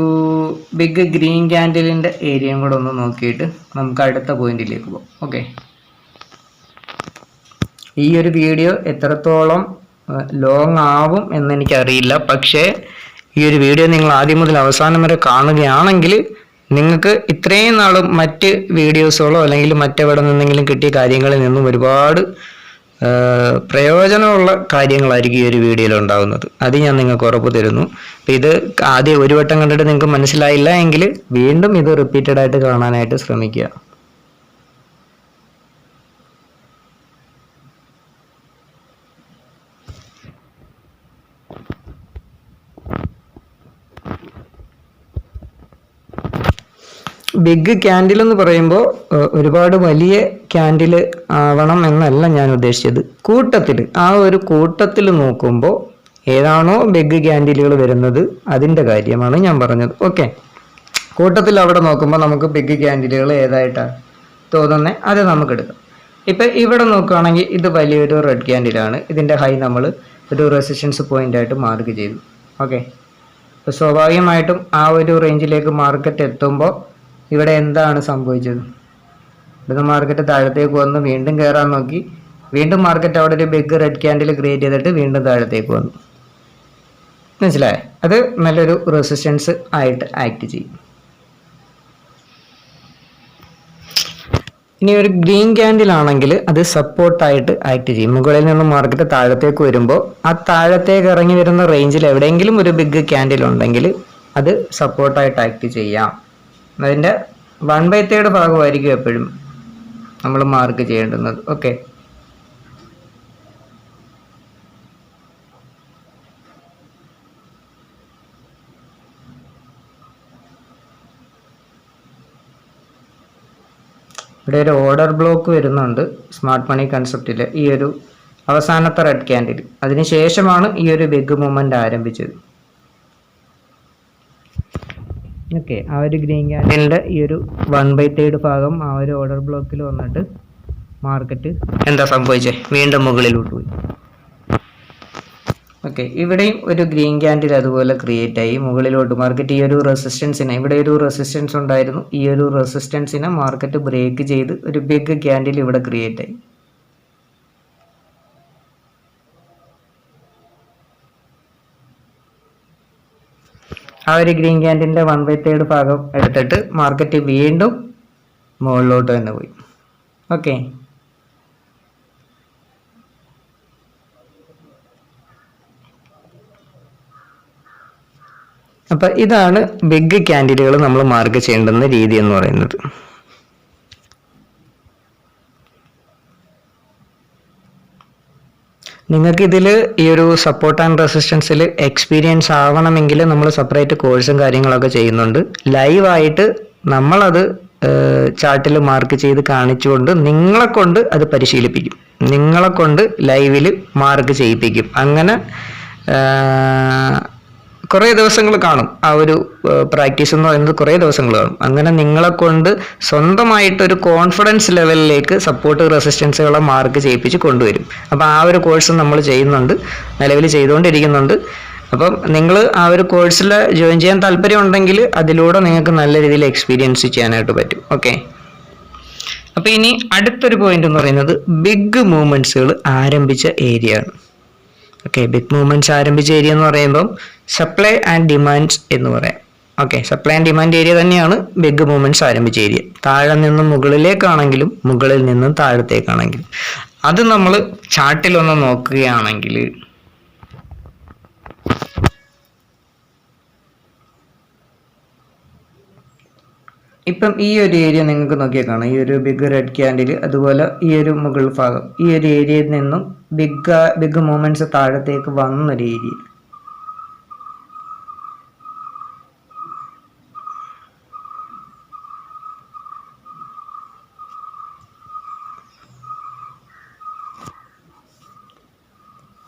ബിഗ് ഗ്രീൻ ക്യാൻഡിലിൻ്റെ ഏരിയയും കൂടെ ഒന്ന് നോക്കിയിട്ട് നമുക്ക് അടുത്ത പോയിന്റിലേക്ക് പോകാം. ഓക്കെ, ഈ ഒരു വീഡിയോ എത്രത്തോളം ലോങ് ആവും എന്നെനിക്കറിയില്ല. പക്ഷേ ഈ ഒരു വീഡിയോ നിങ്ങൾ ആദ്യം മുതൽ അവസാനം വരെ കാണുകയാണെങ്കിൽ നിങ്ങൾക്ക് ഇത്രയും നാളും മറ്റ് വീഡിയോസുകളോ അല്ലെങ്കിൽ മറ്റെവിടെ നിന്നെങ്കിലും കിട്ടിയ കാര്യങ്ങളിൽ നിന്നും ഒരുപാട് പ്രയോജനമുള്ള കാര്യങ്ങളായിരിക്കും ഈ ഒരു വീഡിയോയിൽ ഉണ്ടാകുന്നത്. അത് ഞാൻ നിങ്ങൾക്ക് ഉറപ്പ് തരുന്നു. അപ്പം ഇത് ആദ്യം ഒരു വട്ടം കണ്ടിട്ട് നിങ്ങൾക്ക് മനസ്സിലായില്ല എങ്കിൽ വീണ്ടും ഇത് റിപ്പീറ്റഡ് ആയിട്ട് കാണാനായിട്ട് ശ്രമിക്കുക. ബിഗ് ക്യാൻഡിൽ എന്ന് പറയുമ്പോൾ ഒരുപാട് വലിയ ക്യാൻഡിൽ ആവണം എന്നല്ല ഞാൻ ഉദ്ദേശിച്ചത്. കൂട്ടത്തിൽ, ആ ഒരു കൂട്ടത്തിൽ നോക്കുമ്പോൾ ഏതാണോ ബിഗ് ക്യാൻഡിലുകൾ വരുന്നത് അതിൻ്റെ കാര്യമാണ് ഞാൻ പറഞ്ഞത്. ഓക്കെ, കൂട്ടത്തിൽ അവിടെ നോക്കുമ്പോൾ നമുക്ക് ബിഗ് ക്യാൻഡിലുകൾ ഏതായിട്ടാണ് തോന്നുന്നത് അത് നമുക്ക് എടുക്കാം. ഇപ്പം ഇവിടെ നോക്കുകയാണെങ്കിൽ ഇത് വലിയൊരു റെഡ് ക്യാൻഡിലാണ്. ഇതിൻ്റെ ഹൈ നമ്മൾ ഒരു റെസിസ്റ്റൻസ് പോയിൻ്റായിട്ട് മാർക്ക് ചെയ്തു. ഓക്കെ, അപ്പോൾ സ്വാഭാവികമായിട്ടും ആ ഒരു റേഞ്ചിലേക്ക് മാർക്കറ്റ് എത്തുമ്പോൾ ഇവിടെ എന്താണ് സംഭവിച്ചത്? ഇവിടുന്ന് മാർക്കറ്റ് താഴത്തേക്ക് വന്ന് വീണ്ടും കയറാൻ നോക്കി. വീണ്ടും മാർക്കറ്റ് അവിടെ ഒരു ബിഗ് റെഡ് ക്യാൻഡിൽ ക്രിയേറ്റ് ചെയ്തിട്ട് വീണ്ടും താഴത്തേക്ക് വന്നു. മനസ്സിലായോ? അത് നല്ലൊരു റെസിസ്റ്റൻസ് ആയിട്ട് ആക്ട് ചെയ്യും. ഇനി ഒരു ഗ്രീൻ ക്യാൻഡിൽ ആണെങ്കിൽ അത് സപ്പോർട്ടായിട്ട് ആക്ട് ചെയ്യും. മുകളിൽ നിന്ന് മാർക്കറ്റ് താഴത്തേക്ക് വരുമ്പോൾ ആ താഴത്തേക്ക് ഇറങ്ങി വരുന്ന റേഞ്ചിൽ എവിടെയെങ്കിലും ഒരു ബിഗ് ക്യാൻഡിൽ ഉണ്ടെങ്കിൽ അത് സപ്പോർട്ടായിട്ട് ആക്ട് ചെയ്യാം. അതിൻ്റെ 1/3 ഭാഗമായിരിക്കും എപ്പോഴും നമ്മൾ മാർക്ക് ചെയ്യേണ്ടുന്നത്. ഓക്കെ, ഇവിടെ ഒരു ഓർഡർ ബ്ലോക്ക് വരുന്നുണ്ട് സ്മാർട്ട് മണി കൺസെപ്റ്റിൽ. ഈ ഒരു അവസാനത്തെ റെഡ് ക്യാൻഡിൽ, അതിനുശേഷമാണ് ഈ ഒരു ബിഗ് മൂവ്മെന്റ് ആരംഭിച്ചത്. ഓക്കെ, ആ ഒരു ഗ്രീൻ ക്യാൻഡിലിൻ്റെ ഈ ഒരു 1/3 ഭാഗം ആ ഒരു ഓർഡർ ബ്ലോക്കിൽ വന്നിട്ട് മാർക്കറ്റ് എന്താ സംഭവിച്ചത്? വീണ്ടും മുകളിലോട്ട് പോയി. ഓക്കെ, ഇവിടെയും ഒരു ഗ്രീൻ ക്യാൻഡിൽ അതുപോലെ ക്രിയേറ്റ് ആയി മുകളിലോട്ട്. മാർക്കറ്റ് ഈ ഒരു റെസിസ്റ്റൻസിനെ, ഇവിടെ ഒരു റെസിസ്റ്റൻസ് ഉണ്ടായിരുന്നു, ഈ ഒരു റെസിസ്റ്റൻസിനെ മാർക്കറ്റ് ബ്രേക്ക് ചെയ്ത് ഒരു ബിഗ് ക്യാൻഡിൽ ഇവിടെ ക്രിയേറ്റ് ആയി. ആ ഒരു ഗ്രീൻ ക്യാൻഡിലിൻ്റെ 1/3 ഭാഗം എടുത്തിട്ട് മാർക്കറ്റ് വീണ്ടും മുകളിലോട്ട് തന്നെ പോയി. ഓക്കെ, അപ്പം ഇതാണ് ബിഗ് ക്യാൻഡിലുകൾ നമ്മൾ മാർക്ക് ചെയ്യേണ്ടുന്ന രീതി എന്ന് പറയുന്നത്. നിങ്ങൾക്ക് ഇതിൽ ഈ ഒരു സപ്പോർട്ട് ആൻഡ് റെസിസ്റ്റൻസിൽ എക്സ്പീരിയൻസ് ആവണമെങ്കിൽ നമ്മൾ സെപ്പറേറ്റ് കോഴ്സും കാര്യങ്ങളൊക്കെ ചെയ്യുന്നുണ്ട്. ലൈവായിട്ട് നമ്മളത് ചാർട്ടിൽ മാർക്ക് ചെയ്ത് കാണിച്ചുകൊണ്ട് നിങ്ങളെ കൊണ്ട് അത് പരിശീലിപ്പിക്കും. നിങ്ങളെ കൊണ്ട് ലൈവിൽ മാർക്ക് ചെയ്യിപ്പിക്കും. അങ്ങനെ കുറേ ദിവസങ്ങൾ കാണും. ആ ഒരു പ്രാക്ടീസ് എന്ന് പറയുന്നത് കുറേ ദിവസങ്ങൾ കാണും. അങ്ങനെ നിങ്ങളെ കൊണ്ട് സ്വന്തമായിട്ടൊരു കോൺഫിഡൻസ് ലെവലിലേക്ക് സപ്പോർട്ട് റെസിസ്റ്റൻസുകളെ മാർക്ക് ചെയ്യിപ്പിച്ച് കൊണ്ടുവരും. അപ്പോൾ ആ ഒരു കോഴ്സ് നമ്മൾ ചെയ്യുന്നുണ്ട്, നിലവിൽ ചെയ്തുകൊണ്ടിരിക്കുന്നുണ്ട്. അപ്പം നിങ്ങൾ ആ ഒരു കോഴ്സിൽ ജോയിൻ ചെയ്യാൻ താല്പര്യം ഉണ്ടെങ്കിൽ അതിലൂടെ നിങ്ങൾക്ക് നല്ല രീതിയിൽ എക്സ്പീരിയൻസ് ചെയ്യാനായിട്ട് പറ്റും. ഓക്കെ, അപ്പോൾ ഇനി അടുത്തൊരു പോയിന്റ് എന്ന് പറയുന്നത് ബിഗ് മൂവ്മെൻറ്റ്സുകൾ ആരംഭിച്ച ഏരിയ ആണ്. ഓക്കെ, ബിഗ് മൂവ്മെൻറ്റ്സ് ആരംഭിച്ച ഏരിയ എന്ന് പറയുമ്പം സപ്ലൈ ആൻഡ് ഡിമാൻഡ്സ് എന്ന് പറയാം. Okay, supply and demand area തന്നെയാണ് ബിഗ് മൂവ്മെൻറ്റ്സ് ആരംഭിച്ച ഏരിയ. താഴെ നിന്നും മുകളിലേക്കാണെങ്കിലും മുകളിൽ നിന്നും താഴത്തേക്കാണെങ്കിലും. അത് നമ്മൾ ചാർട്ടിലൊന്ന് നോക്കുകയാണെങ്കിൽ ഇപ്പം ഈ ഒരു ഏരിയ നിങ്ങൾക്ക് നോക്കിയാൽ കാണാം. ഈ ഒരു ബിഗ് റെഡ് ക്യാൻഡിൽ, അതുപോലെ ഈ ഒരു മുകൾ ഭാഗം, ഈ ഒരു ഏരിയയിൽ നിന്നും ബിഗ് മൂവ്മെന്റ്സ് താഴത്തേക്ക് വന്നൊരു ഏരിയ.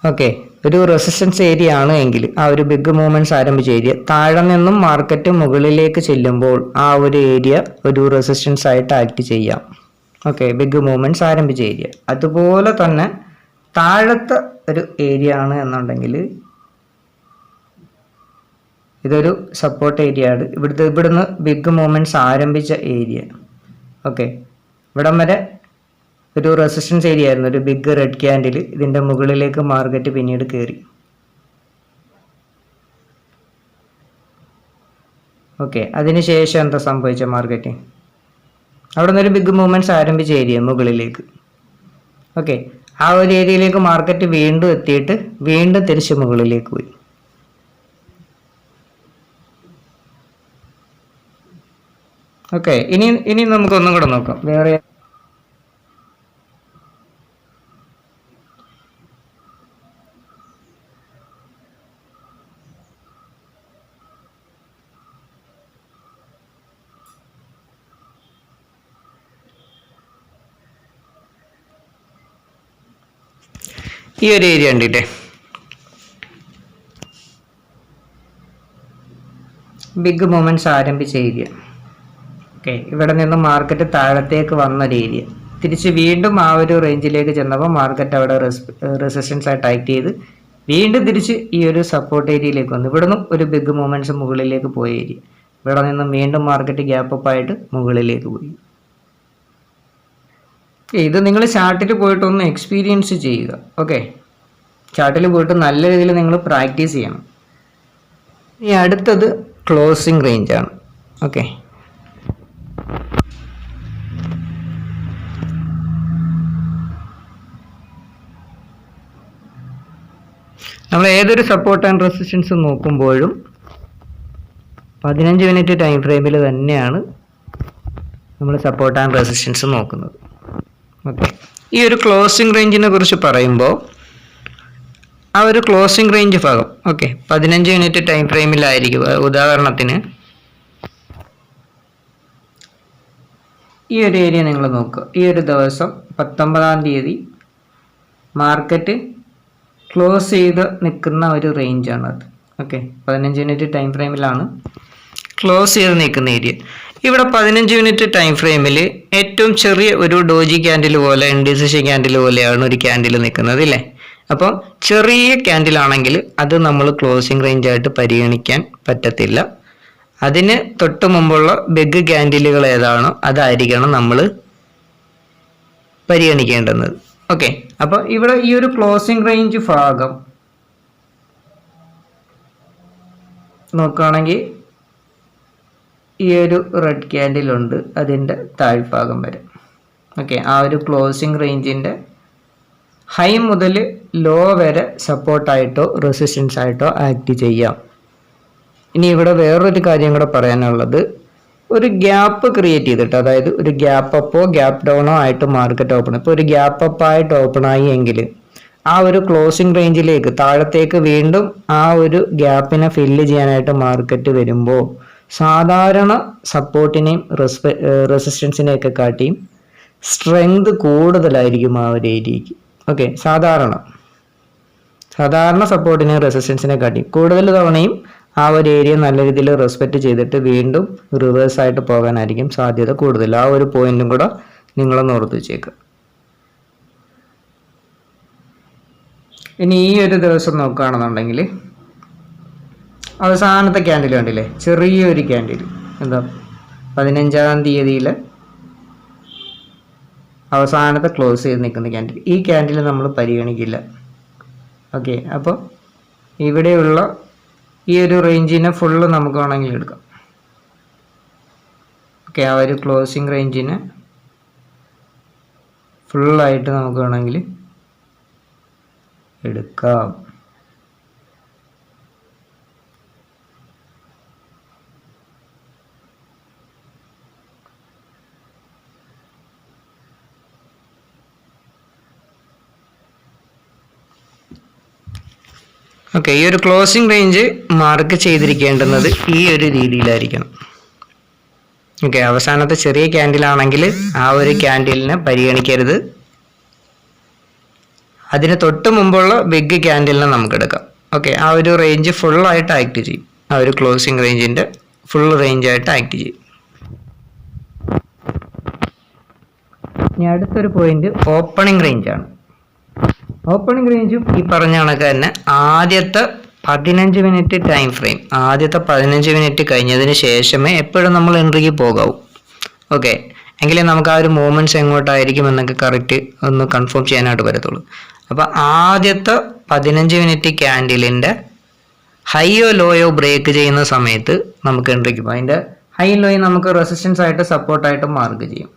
ഓക്കെ, ഒരു റെസിസ്റ്റൻസ് ഏരിയ ആണ് എങ്കിൽ ആ ഒരു ബിഗ് മൂവ്മെന്റ്സ് ആരംഭിച്ച ഏരിയ താഴെ നിന്നും മാർക്കറ്റ് മുകളിലേക്ക് ചെല്ലുമ്പോൾ ആ ഒരു ഏരിയ ഒരു റെസിസ്റ്റൻസ് ആയിട്ട് ആക്ട് ചെയ്യാം. ഓക്കെ, ബിഗ് മൂവ്മെന്റ്സ് ആരംഭിച്ച ഏരിയ. അതുപോലെ തന്നെ താഴത്തെ ഒരു ഏരിയ ആണ് എന്നുണ്ടെങ്കിൽ ഇതൊരു സപ്പോർട്ട് ഏരിയ ആണ്. ഇവിടുന്ന് ബിഗ് മൂവ്മെന്റ്സ് ആരംഭിച്ച ഏരിയ. ഓക്കെ, ഇവിടം വരെ ഒരു റെസിസ്റ്റൻസ് ഏരിയ ആയിരുന്നു, ഒരു ബിഗ് റെഡ് ക്യാൻഡിൽ. ഇതിൻ്റെ മുകളിലേക്ക് മാർക്കറ്റ് പിന്നീട് കയറി. ഓക്കെ, അതിനുശേഷം എന്താ സംഭവിച്ച മാർക്കറ്റ്? അവിടെ നിന്നൊരു ബിഗ് മൂവ്മെന്റ്സ് ആരംഭിച്ച ഏരിയ മുകളിലേക്ക്. ഓക്കെ, ആ ഒരു ഏരിയയിലേക്ക് മാർക്കറ്റ് വീണ്ടും എത്തിയിട്ട് വീണ്ടും തിരിച്ച് മുകളിലേക്ക് പോയി. ഓക്കെ, ഇനി നമുക്കൊന്നും കൂടെ നോക്കാം. വേറെ ഈ ഒരു ഏരിയ ഉണ്ടില്ലേ, ബിഗ് മൂവ്മെന്റ്സ് ആരംഭിച്ച ഏരിയ. ഓക്കെ, ഇവിടെ നിന്ന് മാർക്കറ്റ് താഴത്തേക്ക് വന്നൊരു ഏരിയ. തിരിച്ച് വീണ്ടും ആ ഒരു റേഞ്ചിലേക്ക് ചെന്നപ്പോൾ മാർക്കറ്റ് അവിടെ റെസിസ്റ്റൻസ് ആയിട്ട് ആക്ട് ചെയ്ത് വീണ്ടും തിരിച്ച് ഈ ഒരു സപ്പോർട്ട് ഏരിയയിലേക്ക് വന്നു. ഇവിടെ നിന്നും ഒരു ബിഗ് മൂവ്മെന്റ്സ് മുകളിലേക്ക് പോയ ഏരിയ. ഇവിടെ നിന്നും വീണ്ടും മാർക്കറ്റ് ഗ്യാപ്പ് അപ്പ് ആയിട്ട് മുകളിലേക്ക് പോയി. ഇത് നിങ്ങൾ ചാർട്ടിൽ പോയിട്ടൊന്ന് എക്സ്പീരിയൻസ് ചെയ്യുക. ഓക്കെ, ചാർട്ടിൽ പോയിട്ട് നല്ല രീതിയിൽ നിങ്ങൾ പ്രാക്ടീസ് ചെയ്യണം. ഇനി അടുത്തത് ക്ലോസിംഗ് റേഞ്ച് ആണ്. ഓക്കെ, നമ്മൾ ഏതൊരു സപ്പോർട്ട് ആൻഡ് റെസിസ്റ്റൻസ് നോക്കുമ്പോഴും 15 മിനിറ്റ് ടൈം ഫ്രെയിമിൽ തന്നെയാണ് നമ്മൾ സപ്പോർട്ട് ആൻഡ് റെസിസ്റ്റൻസ് നോക്കുന്നത്. ഓക്കെ, ഈ ഒരു ക്ലോസിംഗ് റേഞ്ചിനെ കുറിച്ച് പറയുമ്പോൾ ആ ഒരു ക്ലോസിംഗ് റേഞ്ച് ഭാഗം 15 മിനിറ്റ് ടൈം ഫ്രെയിമിലായിരിക്കും. ഉദാഹരണത്തിന് ഈ ഒരു ഏരിയ നിങ്ങൾ നോക്കുക. ഈ ഒരു ദിവസം 19-ാം തീയതി മാർക്കറ്റ് ക്ലോസ് ചെയ്ത് നിൽക്കുന്ന ഒരു റേഞ്ചാണ് അത്. ഓക്കെ, 15 മിനിറ്റ് ടൈം ഫ്രെയിമിലാണ് ക്ലോസ് ചെയ്ത് നിൽക്കുന്ന ഏരിയ. ഇവിടെ 15 മിനിറ്റ് ടൈം ഫ്രെയിമിൽ ഏറ്റവും ചെറിയ ഒരു ഡോജി ക്യാൻഡിൽ പോലെ, ഇൻഡിസിഷൻ ക്യാൻഡിൽ പോലെയാണ് ഒരു ക്യാൻഡിൽ നിൽക്കുന്നത് ഇല്ലേ. അപ്പോൾ ചെറിയ ക്യാൻഡിൽ ആണെങ്കിൽ അത് നമ്മൾ ക്ലോസിംഗ് റേഞ്ച് ആയിട്ട് പരിഗണിക്കാൻ പറ്റത്തില്ല. അതിന് തൊട്ട് മുമ്പുള്ള ബിഗ് ക്യാൻഡിലുകൾ ഏതാണോ അതായിരിക്കണം നമ്മൾ പരിഗണിക്കേണ്ടത്. ഓക്കെ, അപ്പോൾ ഇവിടെ ഈ ഒരു ക്ലോസിംഗ് റേഞ്ച് ഭാഗം നോക്കുകയാണെങ്കിൽ ഈ ഒരു റെഡ് ക്യാൻഡിലുണ്ട് അതിൻ്റെ താഴ്ഭാഗം വരെ. ഓക്കെ, ആ ഒരു ക്ലോസിംഗ് റേഞ്ചിൻ്റെ ഹൈ മുതൽ ലോ വരെ സപ്പോർട്ടായിട്ടോ റെസിസ്റ്റൻസ് ആയിട്ടോ ആക്ട് ചെയ്യാം. ഇനി ഇവിടെ വേറൊരു കാര്യം കൂടെ പറയാനുള്ളത്, ഒരു ഗ്യാപ്പ് ക്രിയേറ്റ് ചെയ്തിട്ട്, അതായത് ഒരു ഗ്യാപ്പ് അപ്പോ ഗ്യാപ്പ് ഡൗണോ ആയിട്ട് മാർക്കറ്റ് ഓപ്പൺ. ഇപ്പോൾ ഒരു ഗ്യാപ്പ് അപ്പ് ആയിട്ട് ഓപ്പൺ ആയി എങ്കിൽ ആ ഒരു ക്ലോസിംഗ് റേഞ്ചിലേക്ക് താഴത്തേക്ക് വീണ്ടും ആ ഒരു ഗ്യാപ്പിനെ ഫില്ല് ചെയ്യാനായിട്ട് മാർക്കറ്റ് വരുമ്പോൾ സാധാരണ സപ്പോർട്ടിനെയും റെസിസ്റ്റൻസിനെയൊക്കെ കാട്ടിയും സ്ട്രെങ്ത് കൂടുതലായിരിക്കും ആ ഒരു ഏരിയക്ക്. ഓക്കെ, സാധാരണ സപ്പോർട്ടിനെയും റെസിസ്റ്റൻസിനെ കാട്ടിയും കൂടുതൽ തവണയും ആ ഒരു ഏരിയ നല്ല രീതിയിൽ റെസ്പെക്റ്റ് ചെയ്തിട്ട് വീണ്ടും റിവേഴ്സ് ആയിട്ട് പോകാനായിരിക്കും സാധ്യത കൂടുതൽ. ആ ഒരു പോയിന്റും കൂടെ നിങ്ങളൊന്ന് ഓർത്ത് വെച്ചേക്കുക. ഇനി ഈ ഒരു ദിവസം നോക്കുകയാണെന്നുണ്ടെങ്കിൽ അവസാനത്തെ ക്യാൻഡിൽ കണ്ടില്ലേ, ചെറിയൊരു ക്യാൻഡിൽ, എന്താ 15-ാം തീയതിയിൽ അവസാനത്തെ ക്ലോസ് ചെയ്ത് നിൽക്കുന്ന ക്യാൻഡിൽ. ഈ ക്യാൻഡിൽ നമ്മൾ പരിഗണിക്കില്ല. ഓക്കെ, അപ്പോൾ ഇവിടെയുള്ള ഈ ഒരു റേഞ്ചിനെ ഫുള്ള് നമുക്ക് വേണമെങ്കിൽ എടുക്കാം. ഓക്കെ, ആ ഒരു ക്ലോസിംഗ് റേഞ്ചിനെ ഫുള്ളായിട്ട് നമുക്ക് വേണമെങ്കിൽ എടുക്കാം. ഓക്കെ, ഈ ഒരു ക്ലോസിംഗ് റേഞ്ച് മാർക്ക് ചെയ്തിരിക്കേണ്ടുന്നത് ഈ ഒരു രീതിയിലായിരിക്കണം. ഓക്കെ, അവസാനത്തെ ചെറിയ ക്യാൻഡിൽ ആണെങ്കിൽ ആ ഒരു ക്യാൻഡിലിനെ പരിഗണിക്കരുത്. അതിന് തൊട്ട് മുമ്പുള്ള ബിഗ് ക്യാൻഡിലിനെ നമുക്ക് എടുക്കാം. ഓക്കെ, ആ ഒരു റേഞ്ച് ഫുള്ളായിട്ട് ആക്ട് ചെയ്യും. ആ ഒരു ക്ലോസിങ് റേഞ്ചിൻ്റെ ഫുൾ റേഞ്ചായിട്ട് ആക്ട് ചെയ്യും. ഇനി അടുത്തൊരു പോയിന്റ് ഓപ്പണിംഗ് റേഞ്ചാണ്. ഓപ്പണിംഗ് റേഞ്ചും ഈ പറഞ്ഞ കണക്ക് തന്നെ ആദ്യത്തെ 15 മിനിറ്റ് ടൈം ഫ്രെയിം, ആദ്യത്തെ 15 മിനിറ്റ് കഴിഞ്ഞതിന് ശേഷമേ എപ്പോഴും നമ്മൾ എൻട്രിക്ക് പോകാവൂ. ഓക്കെ, എങ്കിലേ നമുക്ക് ആ ഒരു മൂവ്മെൻറ്റ്സ് എങ്ങോട്ടായിരിക്കും എന്നൊക്കെ കറക്റ്റ് ഒന്ന് കൺഫേം ചെയ്യാനായിട്ട് പറ്റത്തുള്ളൂ. അപ്പോൾ ആദ്യത്തെ 15 മിനിറ്റ് ക്യാൻഡിലിൻ്റെ ഹൈയോ ലോയോ ബ്രേക്ക് ചെയ്യുന്ന സമയത്ത് നമുക്ക് എൻട്രിക്ക് പോകാം. അതിൻ്റെ ഹൈ ലോയും നമുക്ക് റെസിസ്റ്റൻസ് ആയിട്ട് സപ്പോർട്ടായിട്ട് മാർക്ക് ചെയ്യും.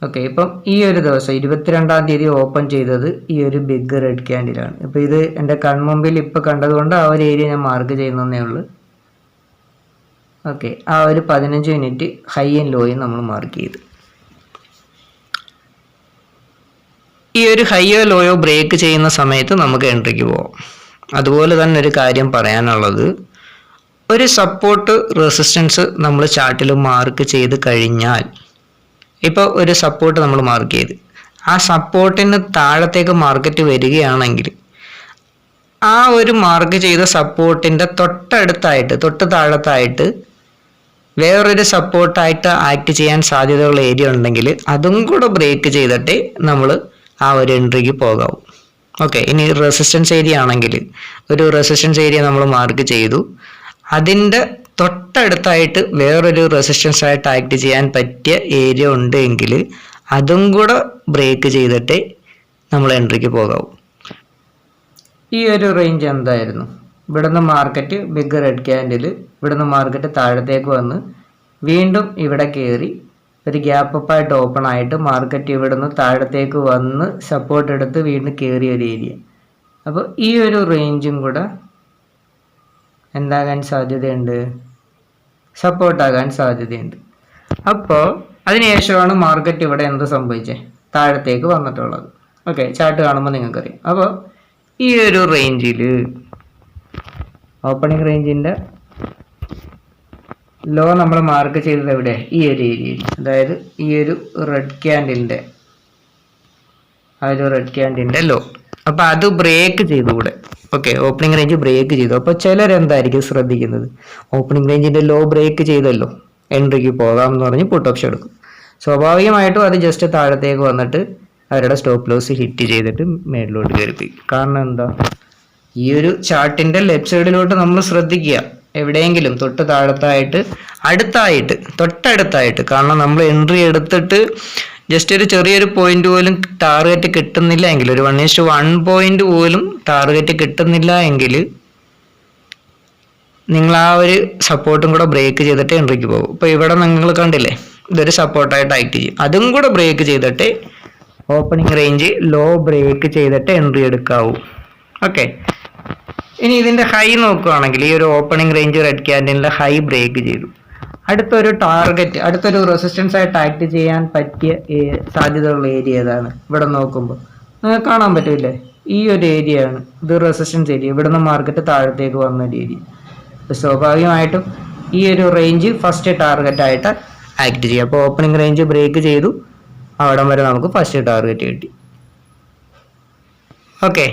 ഓക്കെ, ഇപ്പം ഈ ഒരു ദിവസം 22-ാം തീയതി ഓപ്പൺ ചെയ്തത് ഈ ഒരു ബിഗ് റെഡ് ക്യാൻഡിലാണ്. ഇപ്പോൾ ഇത് എൻ്റെ കൺമുമ്പിൽ ഇപ്പോൾ കണ്ടതുകൊണ്ട് ആ ഒരു ഏരിയ ഞാൻ മാർക്ക് ചെയ്യുന്നതേ ഉള്ളൂ. ഓക്കെ, ആ ഒരു 15 മിനിറ്റ് ഹൈ ആൻഡ് ലോയും നമ്മൾ മാർക്ക് ചെയ്തു. ഈ ഒരു ഹൈയോ ലോയോ ബ്രേക്ക് ചെയ്യുന്ന സമയത്ത് നമുക്ക് എൻട്രിക്ക് പോകാം. അതുപോലെ തന്നെ ഒരു കാര്യം പറയാനുള്ളത്, ഒരു സപ്പോർട്ട് റെസിസ്റ്റൻസ് നമ്മൾ ചാർട്ടിൽ മാർക്ക് ചെയ്ത് കഴിഞ്ഞാൽ, ഇപ്പോൾ ഒരു സപ്പോർട്ട് നമ്മൾ മാർക്ക് ചെയ്ത് ആ സപ്പോർട്ടിന് താഴത്തേക്ക് മാർക്കറ്റ് വരികയാണെങ്കിൽ ആ ഒരു മാർക്ക് ചെയ്ത സപ്പോർട്ടിൻ്റെ തൊട്ട് താഴത്തായിട്ട് വേറൊരു സപ്പോർട്ടായിട്ട് ആക്ട് ചെയ്യാൻ സാധ്യതയുള്ള ഏരിയ ഉണ്ടെങ്കിൽ അതും കൂടെ ബ്രേക്ക് ചെയ്തിട്ട് നമ്മൾ ആ ഒരു എൻട്രിക്ക് പോകാവൂ. ഓക്കെ, ഇനി റെസിസ്റ്റൻസ് ഏരിയ ആണെങ്കിൽ ഒരു റെസിസ്റ്റൻസ് ഏരിയ നമ്മൾ മാർക്ക് ചെയ്തു, അതിൻ്റെ തൊട്ടടുത്തായിട്ട് വേറൊരു റെസിസ്റ്റൻസ് ആയിട്ട് ആക്ട് ചെയ്യാൻ പറ്റിയ ഏരിയ ഉണ്ടെങ്കിൽ അതും കൂടെ ബ്രേക്ക് ചെയ്തിട്ട് നമ്മൾ എൻട്രിക്ക് പോകാവൂ. ഈ ഒരു റേഞ്ച് എന്തായിരുന്നു? ഇവിടുന്ന് മാർക്കറ്റ് ബിഗ് റെഡ് ക്യാൻഡിൽ, ഇവിടുന്ന് മാർക്കറ്റ് താഴത്തേക്ക് വന്ന് വീണ്ടും ഇവിടെ കയറി ഒരു ഗ്യാപ്പ് അപ്പായിട്ട് ഓപ്പൺ ആയിട്ട് മാർക്കറ്റ് ഇവിടുന്ന് താഴത്തേക്ക് വന്ന് സപ്പോർട്ട് എടുത്ത് വീണ്ടും കയറിയ ഒരു ഏരിയ. അപ്പോൾ ഈ ഒരു റേഞ്ചും കൂടെ എന്താകാൻ സാധ്യതയുണ്ട്? സപ്പോർട്ടാകാൻ സാധ്യതയുണ്ട്. അപ്പോൾ അതിനുശേഷമാണ് മാർക്കറ്റ് ഇവിടെ എന്ത് സംഭവിച്ചത്? താഴത്തേക്ക് വന്നിട്ടുള്ളത്. ഓക്കെ, ചാർട്ട് കാണുമ്പോൾ നിങ്ങൾക്കറിയാം. അപ്പോൾ ഈ ഒരു റേഞ്ചിൽ ഓപ്പണിംഗ് റേഞ്ചിൻ്റെ ലോ നമ്മൾ മാർക്ക് ചെയ്തത് എവിടെ? ഈ ഒരു ഏരിയയിൽ, അതായത് ഈ ഒരു റെഡ് ക്യാൻഡിലിൻ്റെ ആ ഒരു റെഡ് ക്യാൻഡിലിൻ്റെ ലോ. അപ്പോൾ അത് ബ്രേക്ക് ചെയ്തു കൂടെ. ഓക്കെ, ഓപ്പണിംഗ് റേഞ്ച് ബ്രേക്ക് ചെയ്തു. അപ്പോൾ ചിലരെന്തായിരിക്കും ശ്രദ്ധിക്കുന്നത്, ഓപ്പണിംഗ് റേഞ്ചിൻ്റെ ലോ ബ്രേക്ക് ചെയ്തല്ലോ, എൻട്രിക്ക് പോകാമെന്ന് പറഞ്ഞ് പുട്ട് ഓപ്ഷൻ എടുക്കും. സ്വാഭാവികമായിട്ടും അത് ജസ്റ്റ് താഴത്തേക്ക് വന്നിട്ട് അവരുടെ സ്റ്റോപ്പ് ലോസ് ഹിറ്റ് ചെയ്തിട്ട് മേളിലോട്ട് കയറിപ്പോയി. കാരണം എന്താ, ഈ ഒരു ചാർട്ടിൻ്റെ ലെഫ്റ്റ് സൈഡിലോട്ട് നമ്മൾ ശ്രദ്ധിക്കുക, എവിടെയെങ്കിലും തൊട്ട് താഴത്തായിട്ട് തൊട്ടടുത്തായിട്ട്. കാരണം നമ്മൾ എൻട്രി എടുത്തിട്ട് ജസ്റ്റ് ഒരു ചെറിയൊരു പോയിന്റ് പോലും ടാർഗറ്റ് കിട്ടുന്നില്ല എങ്കിൽ, ഒരു 1:1 പോയിന്റ് പോലും ടാർഗറ്റ് കിട്ടുന്നില്ല എങ്കിൽ നിങ്ങൾ ആ ഒരു സപ്പോർട്ടും കൂടെ ബ്രേക്ക് ചെയ്തിട്ട് എൻട്രിക്ക് പോകും. ഇപ്പോൾ ഇവിടെ നിങ്ങൾ കണ്ടില്ലേ, ഇതൊരു സപ്പോർട്ടായിട്ട് ആക്ട് ചെയ്യും. അതും കൂടെ ബ്രേക്ക് ചെയ്തിട്ട് ഓപ്പണിംഗ് റേഞ്ച് ലോ ബ്രേക്ക് ചെയ്തിട്ട് എൻട്രി എടുക്കാവൂ. ഓക്കെ, ഇനി ഇതിൻ്റെ ഹൈ നോക്കുകയാണെങ്കിൽ ഈ ഒരു ഓപ്പണിംഗ് റേഞ്ച് റെഡ് ക്യാൻഡിലിൻ്റെ ഹൈ ബ്രേക്ക് ചെയ്തു. അടുത്തൊരു റെസിസ്റ്റൻസ് ആയിട്ട് ആക്ട് ചെയ്യാൻ പറ്റിയ സാധ്യതയുള്ള ഏരിയ ഏതാണ്? ഇവിടെ നോക്കുമ്പോൾ നിങ്ങൾക്ക് കാണാൻ പറ്റില്ലേ, ഈ ഒരു ഏരിയ ആണ്. ഇത് റെസിസ്റ്റൻസ് ഏരിയ, ഇവിടുന്ന് മാർക്കറ്റ് താഴത്തേക്ക് വന്ന ഒരു ഏരിയ. സ്വാഭാവികമായിട്ടും ഈ ഒരു റേഞ്ച് ഫസ്റ്റ് ടാർഗറ്റ് ആയിട്ട് ആക്ട് ചെയ്യും. അപ്പോൾ ഓപ്പണിംഗ് റേഞ്ച് ബ്രേക്ക് ചെയ്തു, അവിടം വരെ നമുക്ക് ഫസ്റ്റ് ടാർഗറ്റ് കിട്ടി. ഓക്കെ,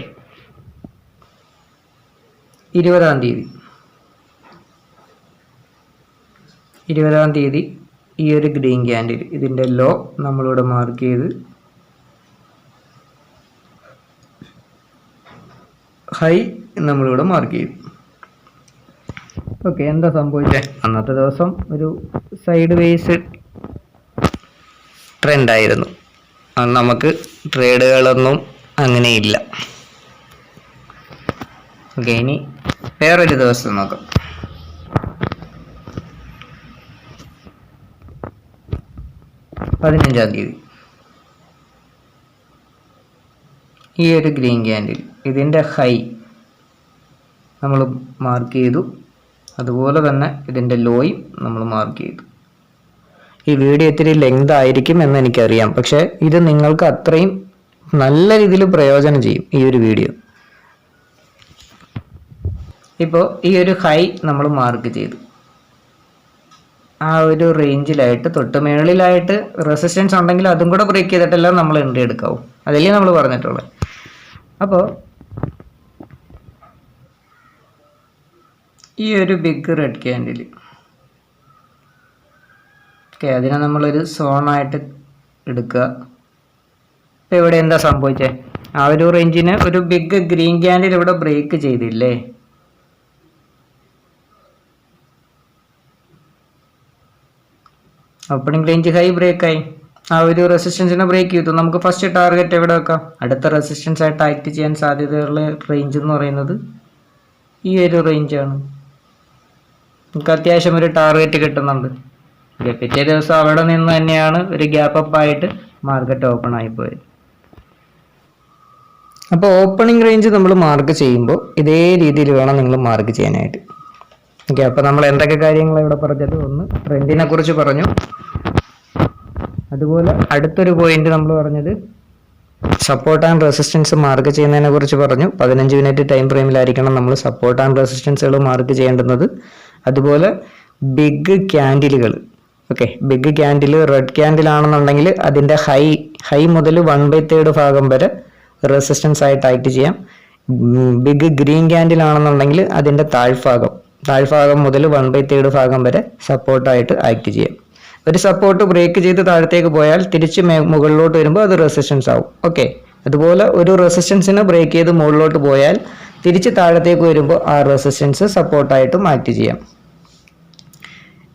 20-ാം തീയതി ഈ ഒരു ഗ്രീൻ ക്യാൻഡിൽ, ഇതിൻ്റെ ലോ നമ്മളിവിടെ മാർക്ക് ചെയ്ത് ഹൈ നമ്മളിവിടെ മാർക്ക് ചെയ്തു. ഓക്കെ, എന്താ സംഭവിച്ചത്? അന്നത്തെ ദിവസം ഒരു സൈഡ് വേസ് ട്രെൻഡായിരുന്നു. നമുക്ക് ട്രേഡുകളൊന്നും അങ്ങനെയില്ല. ഓക്കെ, ഇനി വേറൊരു ദിവസം നോക്കാം. 15-ാം തീയതി ഈ ഒരു ഗ്രീൻ ക്യാൻഡിൽ, ഇതിൻ്റെ ഹൈ നമ്മൾ മാർക്ക് ചെയ്തു, അതുപോലെ തന്നെ ഇതിൻ്റെ ലോയും നമ്മൾ മാർക്ക് ചെയ്തു. ഈ വീഡിയോ ഇത്തിരി ലെങ്ത് ആയിരിക്കും എന്ന് എനിക്കറിയാം, പക്ഷേ ഇത് നിങ്ങൾക്ക് അത്രയും നല്ല രീതിയിൽ പ്രയോജനം ചെയ്യും ഈ ഒരു വീഡിയോ. ഇപ്പോൾ ഈ ഒരു ഹൈ നമ്മൾ മാർക്ക് ചെയ്തു, ആ ഒരു റേഞ്ചിലായിട്ട് തൊട്ട് മേളിലായിട്ട് റെസിസ്റ്റൻസ് ഉണ്ടെങ്കിൽ അതും കൂടെ ബ്രേക്ക് ചെയ്തിട്ടെല്ലാം നമ്മൾ എൻട്രി എടുക്കാവും. അതല്ലേ നമ്മൾ പറഞ്ഞിട്ടുള്ളത്. അപ്പോൾ ഈ ഒരു ബിഗ് റെഡ് ക്യാൻഡിൽ, ഓക്കെ, അതിനെ നമ്മളൊരു സോണായിട്ട് എടുക്കുക. ഇപ്പോൾ ഇവിടെ എന്താ സംഭവിച്ചത്? ആ ഒരു റേഞ്ചിന് ഒരു ബിഗ് ഗ്രീൻ ക്യാൻഡിൽ ഇവിടെ ബ്രേക്ക് ചെയ്തില്ലേ? ഓപ്പണിംഗ് റേഞ്ച് ഹൈ ബ്രേക്കായി, ആ ഒരു റെസിസ്റ്റൻസിനെ ബ്രേക്ക് ചെയ്തു. നമുക്ക് ഫസ്റ്റ് ടാർഗറ്റ് എവിടെ വെക്കാം? അടുത്ത റെസിസ്റ്റൻസ് ആയിട്ട് ആക്ട് ചെയ്യാൻ സാധ്യതയുള്ള റേഞ്ച് എന്ന് പറയുന്നത് ഈ ഒരു റേഞ്ചാണ്. നമുക്ക് അത്യാവശ്യം ഒരു ടാർഗറ്റ് കിട്ടുന്നുണ്ട്. പിറ്റേ ദിവസം അവിടെ നിന്ന് തന്നെയാണ് ഒരു ഗ്യാപ്പ് അപ്പ് ആയിട്ട് മാർക്കറ്റ് ഓപ്പൺ ആയി പോയത്. അപ്പോൾ ഓപ്പണിംഗ് റേഞ്ച് നമ്മൾ മാർക്ക് ചെയ്യുമ്പോൾ ഇതേ രീതിയിൽ വേണം നിങ്ങൾ മാർക്ക് ചെയ്യാനായിട്ട്. ഓക്കെ, അപ്പോൾ നമ്മൾ എന്തൊക്കെ കാര്യങ്ങളാണ് ഇവിടെ പറഞ്ഞത്? ഒന്ന്, ട്രെൻഡിനെ കുറിച്ച് പറഞ്ഞു. അതുപോലെ അടുത്തൊരു പോയിന്റ് നമ്മൾ പറഞ്ഞത് സപ്പോർട്ട് ആൻഡ് റെസിസ്റ്റൻസ് മാർക്ക് ചെയ്യുന്നതിനെ കുറിച്ച് പറഞ്ഞു. 15 മിനിറ്റ് ടൈം ഫ്രെയിമിലായിരിക്കണം നമ്മൾ സപ്പോർട്ട് ആൻഡ് റെസിസ്റ്റൻസുകൾ മാർക്ക് ചെയ്യേണ്ടുന്നത്. അതുപോലെ ബിഗ് ക്യാൻഡിലുകൾ, okay, big candle red candle ആണെന്നുണ്ടെങ്കിൽ അതിൻ്റെ ഹൈ മുതൽ 1/3 ഭാഗം വരെ റെസിസ്റ്റൻസ് ആയിട്ട് ആക്ട് ചെയ്യാം. ബിഗ് ഗ്രീൻ ക്യാൻഡിൽ ആണെന്നുണ്ടെങ്കിൽ അതിൻ്റെ താഴ്ഭാഗം മുതൽ 1/3 ഭാഗം വരെ സപ്പോർട്ടായിട്ട് ആക്ട് ചെയ്യാം. ഒരു സപ്പോർട്ട് ബ്രേക്ക് ചെയ്ത് താഴത്തേക്ക് പോയാൽ തിരിച്ച് മുകളിലോട്ട് വരുമ്പോൾ അത് റെസിസ്റ്റൻസ് ആവും. ഓക്കെ, അതുപോലെ ഒരു റെസിസ്റ്റൻസിനെ ബ്രേക്ക് ചെയ്ത് മുകളിലോട്ട് പോയാൽ തിരിച്ച് താഴത്തേക്ക് വരുമ്പോൾ ആ റെസിസ്റ്റൻസ് സപ്പോർട്ടായിട്ടും ആക്ട് ചെയ്യാം.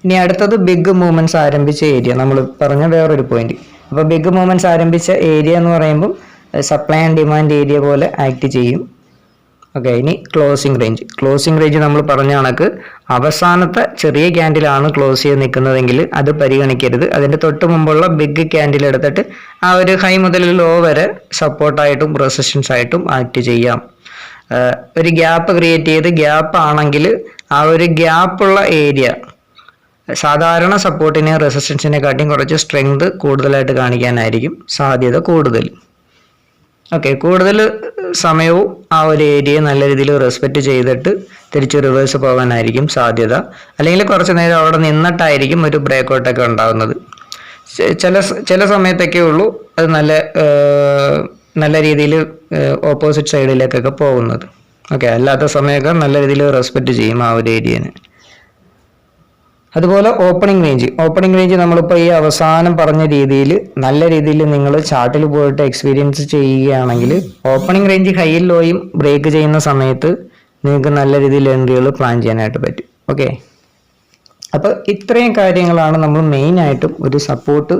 ഇനി അടുത്തത് ബിഗ് മൂവ്മെന്റ്സ് ആരംഭിച്ച ഏരിയ, നമ്മൾ പറഞ്ഞ വേറൊരു പോയിന്റ്. അപ്പോൾ ബിഗ് മൂവ്മെന്റ്സ് ആരംഭിച്ച ഏരിയ എന്ന് പറയുമ്പോൾ സപ്ലൈ ആൻഡ് ഡിമാൻഡ് ഏരിയ പോലെ ആക്ട് ചെയ്യും. ഓക്കെ, ഇനി ക്ലോസിംഗ് റേഞ്ച് നമ്മൾ പറഞ്ഞ കണക്ക് അവസാനത്തെ ചെറിയ ക്യാൻഡിലാണ് ക്ലോസ് ചെയ്ത് നിൽക്കുന്നതെങ്കിൽ അത് പരിഗണിക്കരുത്. അതിൻ്റെ തൊട്ട് മുമ്പുള്ള ബിഗ് ക്യാൻഡിൽ എടുത്തിട്ട് ആ ഒരു ഹൈ മുതൽ ലോ വരെ സപ്പോർട്ടായിട്ടും റെസിസ്റ്റൻസ് ആയിട്ടും ആക്ട് ചെയ്യാം. ഒരു ഗ്യാപ്പ് ക്രിയേറ്റ് ചെയ്ത് ഗ്യാപ്പ് ആണെങ്കിൽ ആ ഒരു ഗ്യാപ്പുള്ള ഏരിയ സാധാരണ സപ്പോർട്ടിനെ റെസിസ്റ്റൻസിനെക്കാട്ടിയും കുറച്ച് സ്ട്രെങ്ത് കൂടുതലായിട്ട് കാണിക്കാനായിരിക്കും സാധ്യത കൂടുതൽ. ഓക്കെ, കൂടുതൽ സമയവും ആ ഒരു ഏരിയയെ നല്ല രീതിയിൽ റെസ്പെക്റ്റ് ചെയ്തിട്ട് തിരിച്ച് റിവേഴ്സ് പോകാനായിരിക്കും സാധ്യത. അല്ലെങ്കിൽ കുറച്ച് നേരം അവിടെ നിന്നിട്ടായിരിക്കും ഒരു ബ്രേക്കൗട്ടൊക്കെ ഉണ്ടാകുന്നത്. ചില സമയത്തൊക്കെ ഉള്ളൂ അത് നല്ല രീതിയിൽ ഓപ്പോസിറ്റ് സൈഡിലേക്കൊക്കെ പോകുന്നത്. ഓക്കെ, അല്ലാത്ത സമയമൊക്കെ നല്ല രീതിയിൽ റെസ്പെക്റ്റ് ചെയ്യും ആ ഒരു ഏരിയനെ. അതുപോലെ ഓപ്പണിംഗ് റേഞ്ച് നമ്മളിപ്പോൾ ഈ അവസാനം പറഞ്ഞ രീതിയിൽ നല്ല രീതിയിൽ നിങ്ങൾ ചാർട്ടിൽ പോയിട്ട് എക്സ്പീരിയൻസ് ചെയ്യുകയാണെങ്കിൽ ഓപ്പണിംഗ് റേഞ്ച് ഹൈയും ലോയും ബ്രേക്ക് ചെയ്യുന്ന സമയത്ത് നിങ്ങൾക്ക് നല്ല രീതിയിൽ എൻട്രികൾ പ്ലാൻ ചെയ്യാനായിട്ട് പറ്റും. ഓക്കെ, അപ്പോൾ ഇത്രയും കാര്യങ്ങളാണ് നമ്മൾ മെയിനായിട്ടും ഒരു സപ്പോർട്ട്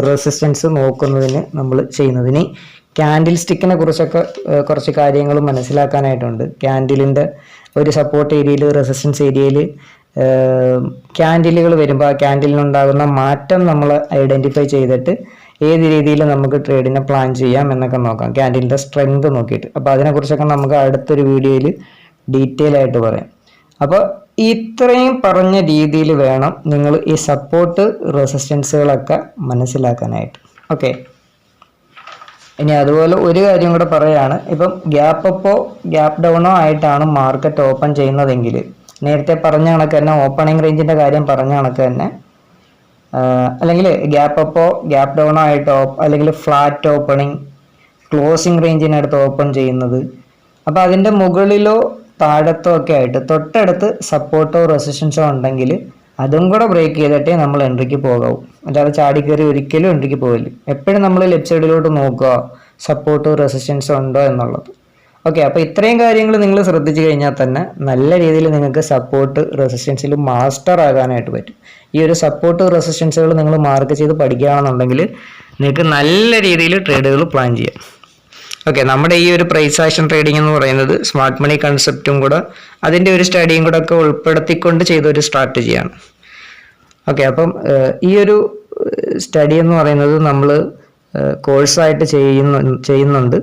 റെസിസ്റ്റൻസ് നോക്കുന്നതിന് നമ്മൾ ചെയ്യുന്നതിന്. ക്യാൻഡിൽ സ്റ്റിക്കിനെ കുറിച്ചൊക്കെ കുറച്ച് കാര്യങ്ങൾ മനസ്സിലാക്കാനായിട്ടുണ്ട്. ക്യാൻഡിലിൻ്റെ ഒരു സപ്പോർട്ട് ഏരിയയിൽ റെസിസ്റ്റൻസ് ഏരിയയിൽ ക്യാൻഡിലുകൾ വരുമ്പോൾ ആ ക്യാൻഡിലിനുണ്ടാകുന്ന മാറ്റം നമ്മൾ ഐഡൻറ്റിഫൈ ചെയ്തിട്ട് ഏത് രീതിയിൽ നമുക്ക് ട്രേഡിനെ പ്ലാൻ ചെയ്യാം എന്നൊക്കെ നോക്കാം, ക്യാൻഡിലിൻ്റെ സ്ട്രെങ്ത് നോക്കിയിട്ട്. അപ്പോൾ അതിനെക്കുറിച്ചൊക്കെ നമുക്ക് അടുത്തൊരു വീഡിയോയിൽ ഡീറ്റെയിൽ ആയിട്ട് പറയാം. അപ്പോൾ ഇത്രയും പറഞ്ഞ രീതിയിൽ വേണം നിങ്ങൾ ഈ സപ്പോർട്ട് റെസിസ്റ്റൻസുകളൊക്കെ മനസ്സിലാക്കാനായിട്ട്. ഓക്കെ, ഇനി അതുപോലെ ഒരു കാര്യം കൂടെ പറയുകയാണ്. ഇപ്പം ഗ്യാപ്പ് അപ്പോ ഗ്യാപ്പ് ഡൗണോ ആയിട്ടാണ് മാർക്കറ്റ് ഓപ്പൺ ചെയ്യുന്നതെങ്കിൽ നേരത്തെ പറഞ്ഞ കണക്ക് തന്നെ ഓപ്പണിംഗ് റേഞ്ചിൻ്റെ കാര്യം പറഞ്ഞ കണക്ക് തന്നെ അല്ലെങ്കിൽ ഗ്യാപ്പ് അപ്പോ ഗ്യാപ്പ് ഡൗണോ ആയിട്ടോ അല്ലെങ്കിൽ ഫ്ലാറ്റ് ഓപ്പണിംഗ് ക്ലോസിംഗ് റേഞ്ചിനടുത്ത് ഓപ്പൺ ചെയ്യുന്നത്, അപ്പോൾ അതിൻ്റെ മുകളിലോ താഴത്തോ ഒക്കെ ആയിട്ട് തൊട്ടടുത്ത് സപ്പോർട്ടോ റെസിസ്റ്റൻസോ ഉണ്ടെങ്കിൽ അതും കൂടെ ബ്രേക്ക് ചെയ്തിട്ടേ നമ്മൾ എൻട്രിക്ക് പോകാവൂ. അല്ലാതെ ചാടി കയറി ഒരിക്കലും എൻട്രിക്ക് പോകില്ല. എപ്പോഴും നമ്മൾ ലെഫ്റ്റ് സൈഡിലോട്ട് നോക്കുക സപ്പോർട്ടോ റെസിസ്റ്റൻസോ ഉണ്ടോ എന്നുള്ളത്. ഓക്കെ, അപ്പോൾ ഇത്രയും കാര്യങ്ങൾ നിങ്ങൾ ശ്രദ്ധിച്ചു കഴിഞ്ഞാൽ തന്നെ നല്ല രീതിയിൽ നിങ്ങൾക്ക് സപ്പോർട്ട് റെസിസ്റ്റൻസിൽ മാസ്റ്റർ ആകാനായിട്ട് പറ്റും. ഈ ഒരു സപ്പോർട്ട് റെസിസ്റ്റൻസുകൾ നിങ്ങൾ മാർക്ക് ചെയ്ത് പഠിക്കുകയാണെന്നുണ്ടെങ്കിൽ നിങ്ങൾക്ക് നല്ല രീതിയിൽ ട്രേഡുകൾ പ്ലാൻ ചെയ്യാം. ഓക്കെ, നമ്മുടെ ഈ ഒരു പ്രൈസ് ആക്ഷൻ ട്രേഡിംഗ് എന്ന് പറയുന്നത് സ്മാർട്ട് മണി കൺസെപ്റ്റും കൂടെ അതിൻ്റെ ഒരു സ്റ്റഡിയും കൂടെ ഒക്കെ ഉൾപ്പെടുത്തിക്കൊണ്ട് ചെയ്ത ഒരു സ്ട്രാറ്റജിയാണ്. ഓക്കെ, അപ്പം ഈ ഒരു സ്റ്റഡി എന്ന് പറയുന്നത് നമ്മൾ കോഴ്സായിട്ട് ചെയ്യുന്നുണ്ട്.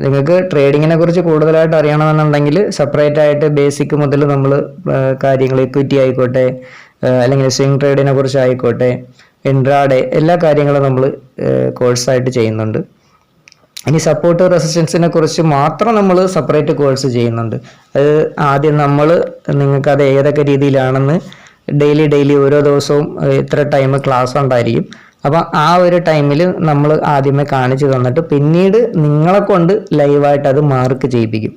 നിങ്ങൾക്ക് ട്രേഡിങ്ങിനെ കുറിച്ച് കൂടുതലായിട്ട് അറിയണമെന്നുണ്ടെങ്കിൽ സെപ്പറേറ്റ് ആയിട്ട് ബേസിക് മുതൽ നമ്മൾ കാര്യങ്ങൾ ഇക്വിറ്റി ആയിക്കോട്ടെ അല്ലെങ്കിൽ സ്വിംഗ് ട്രേഡിനെ കുറിച്ച് ആയിക്കോട്ടെ ഇൻട്രാഡേ എല്ലാ കാര്യങ്ങളും നമ്മൾ കോഴ്സായിട്ട് ചെയ്യുന്നുണ്ട്. ഇനി സപ്പോർട്ട് റെസിസ്റ്റൻസിനെ കുറിച്ച് മാത്രം നമ്മൾ സെപ്പറേറ്റ് കോഴ്സ് ചെയ്യുന്നുണ്ട്. അത് ആദ്യം നിങ്ങൾക്ക് അത് ഏതൊക്കെ രീതിയിലാണെന്ന് ഡെയിലി ഓരോ ദിവസവും ഇത്ര ടൈം ക്ലാസ് ഉണ്ടായിരിക്കും. അപ്പം ആ ഒരു ടൈമിൽ നമ്മൾ ആദ്യമേ കാണിച്ചു തന്നിട്ട് പിന്നീട് നിങ്ങളെ കൊണ്ട് ലൈവായിട്ട് അത് മാർക്ക് ചെയ്യിപ്പിക്കും.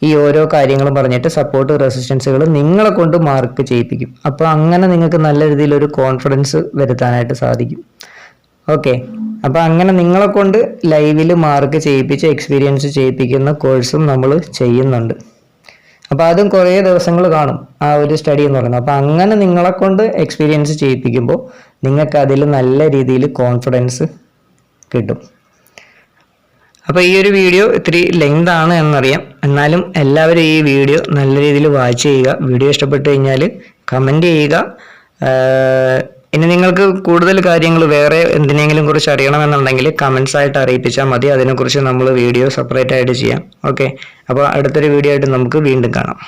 ഈ ഓരോ കാര്യങ്ങളും പറഞ്ഞിട്ട് സപ്പോർട്ട് റെസിസ്റ്റൻസുകൾ നിങ്ങളെ കൊണ്ട് മാർക്ക് ചെയ്യിപ്പിക്കും. അപ്പോൾ അങ്ങനെ നിങ്ങൾക്ക് നല്ല രീതിയിലൊരു കോൺഫിഡൻസ് വരുത്താനായിട്ട് സാധിക്കും. ഓക്കെ, അപ്പോൾ അങ്ങനെ നിങ്ങളെ കൊണ്ട് ലൈവിൽ മാർക്ക് ചെയ്യിപ്പിച്ച് എക്സ്പീരിയൻസ് ചെയ്യിപ്പിക്കുന്ന കോഴ്സും നമ്മൾ ചെയ്യുന്നുണ്ട്. അപ്പോൾ അതും കുറേ ദിവസങ്ങൾ കാണും ആ ഒരു സ്റ്റഡി എന്ന് പറയുന്നത്. അപ്പോൾ അങ്ങനെ നിങ്ങളെ കൊണ്ട് എക്സ്പീരിയൻസ് ചെയ്യിപ്പിക്കുമ്പോൾ നിങ്ങൾക്ക് അതിൽ നല്ല രീതിയിൽ കോൺഫിഡൻസ് കിട്ടും. അപ്പോൾ ഈ ഒരു വീഡിയോ ഇത്തിരി ലെങ്ത് ആണ് എന്നറിയാം, എന്നാലും എല്ലാവരും ഈ വീഡിയോ നല്ല രീതിയിൽ വാച്ച് ചെയ്യുക. വീഡിയോ ഇഷ്ടപ്പെട്ട് കഴിഞ്ഞാൽ കമൻറ്റ് ചെയ്യുക. ഇനി നിങ്ങൾക്ക് കൂടുതൽ കാര്യങ്ങൾ വേറെ എന്തിനെങ്കിലും കുറിച്ച് അറിയണമെന്നുണ്ടെങ്കിൽ കമൻസ് ആയിട്ട് അറിയിപ്പിച്ചാൽ മതി. അതിനെക്കുറിച്ച് നമ്മൾ വീഡിയോ സെപ്പറേറ്റ് ആയിട്ട് ചെയ്യാം. ഓക്കെ, അപ്പോൾ അടുത്തൊരു വീഡിയോ ആയിട്ട് നമുക്ക് വീണ്ടും കാണാം.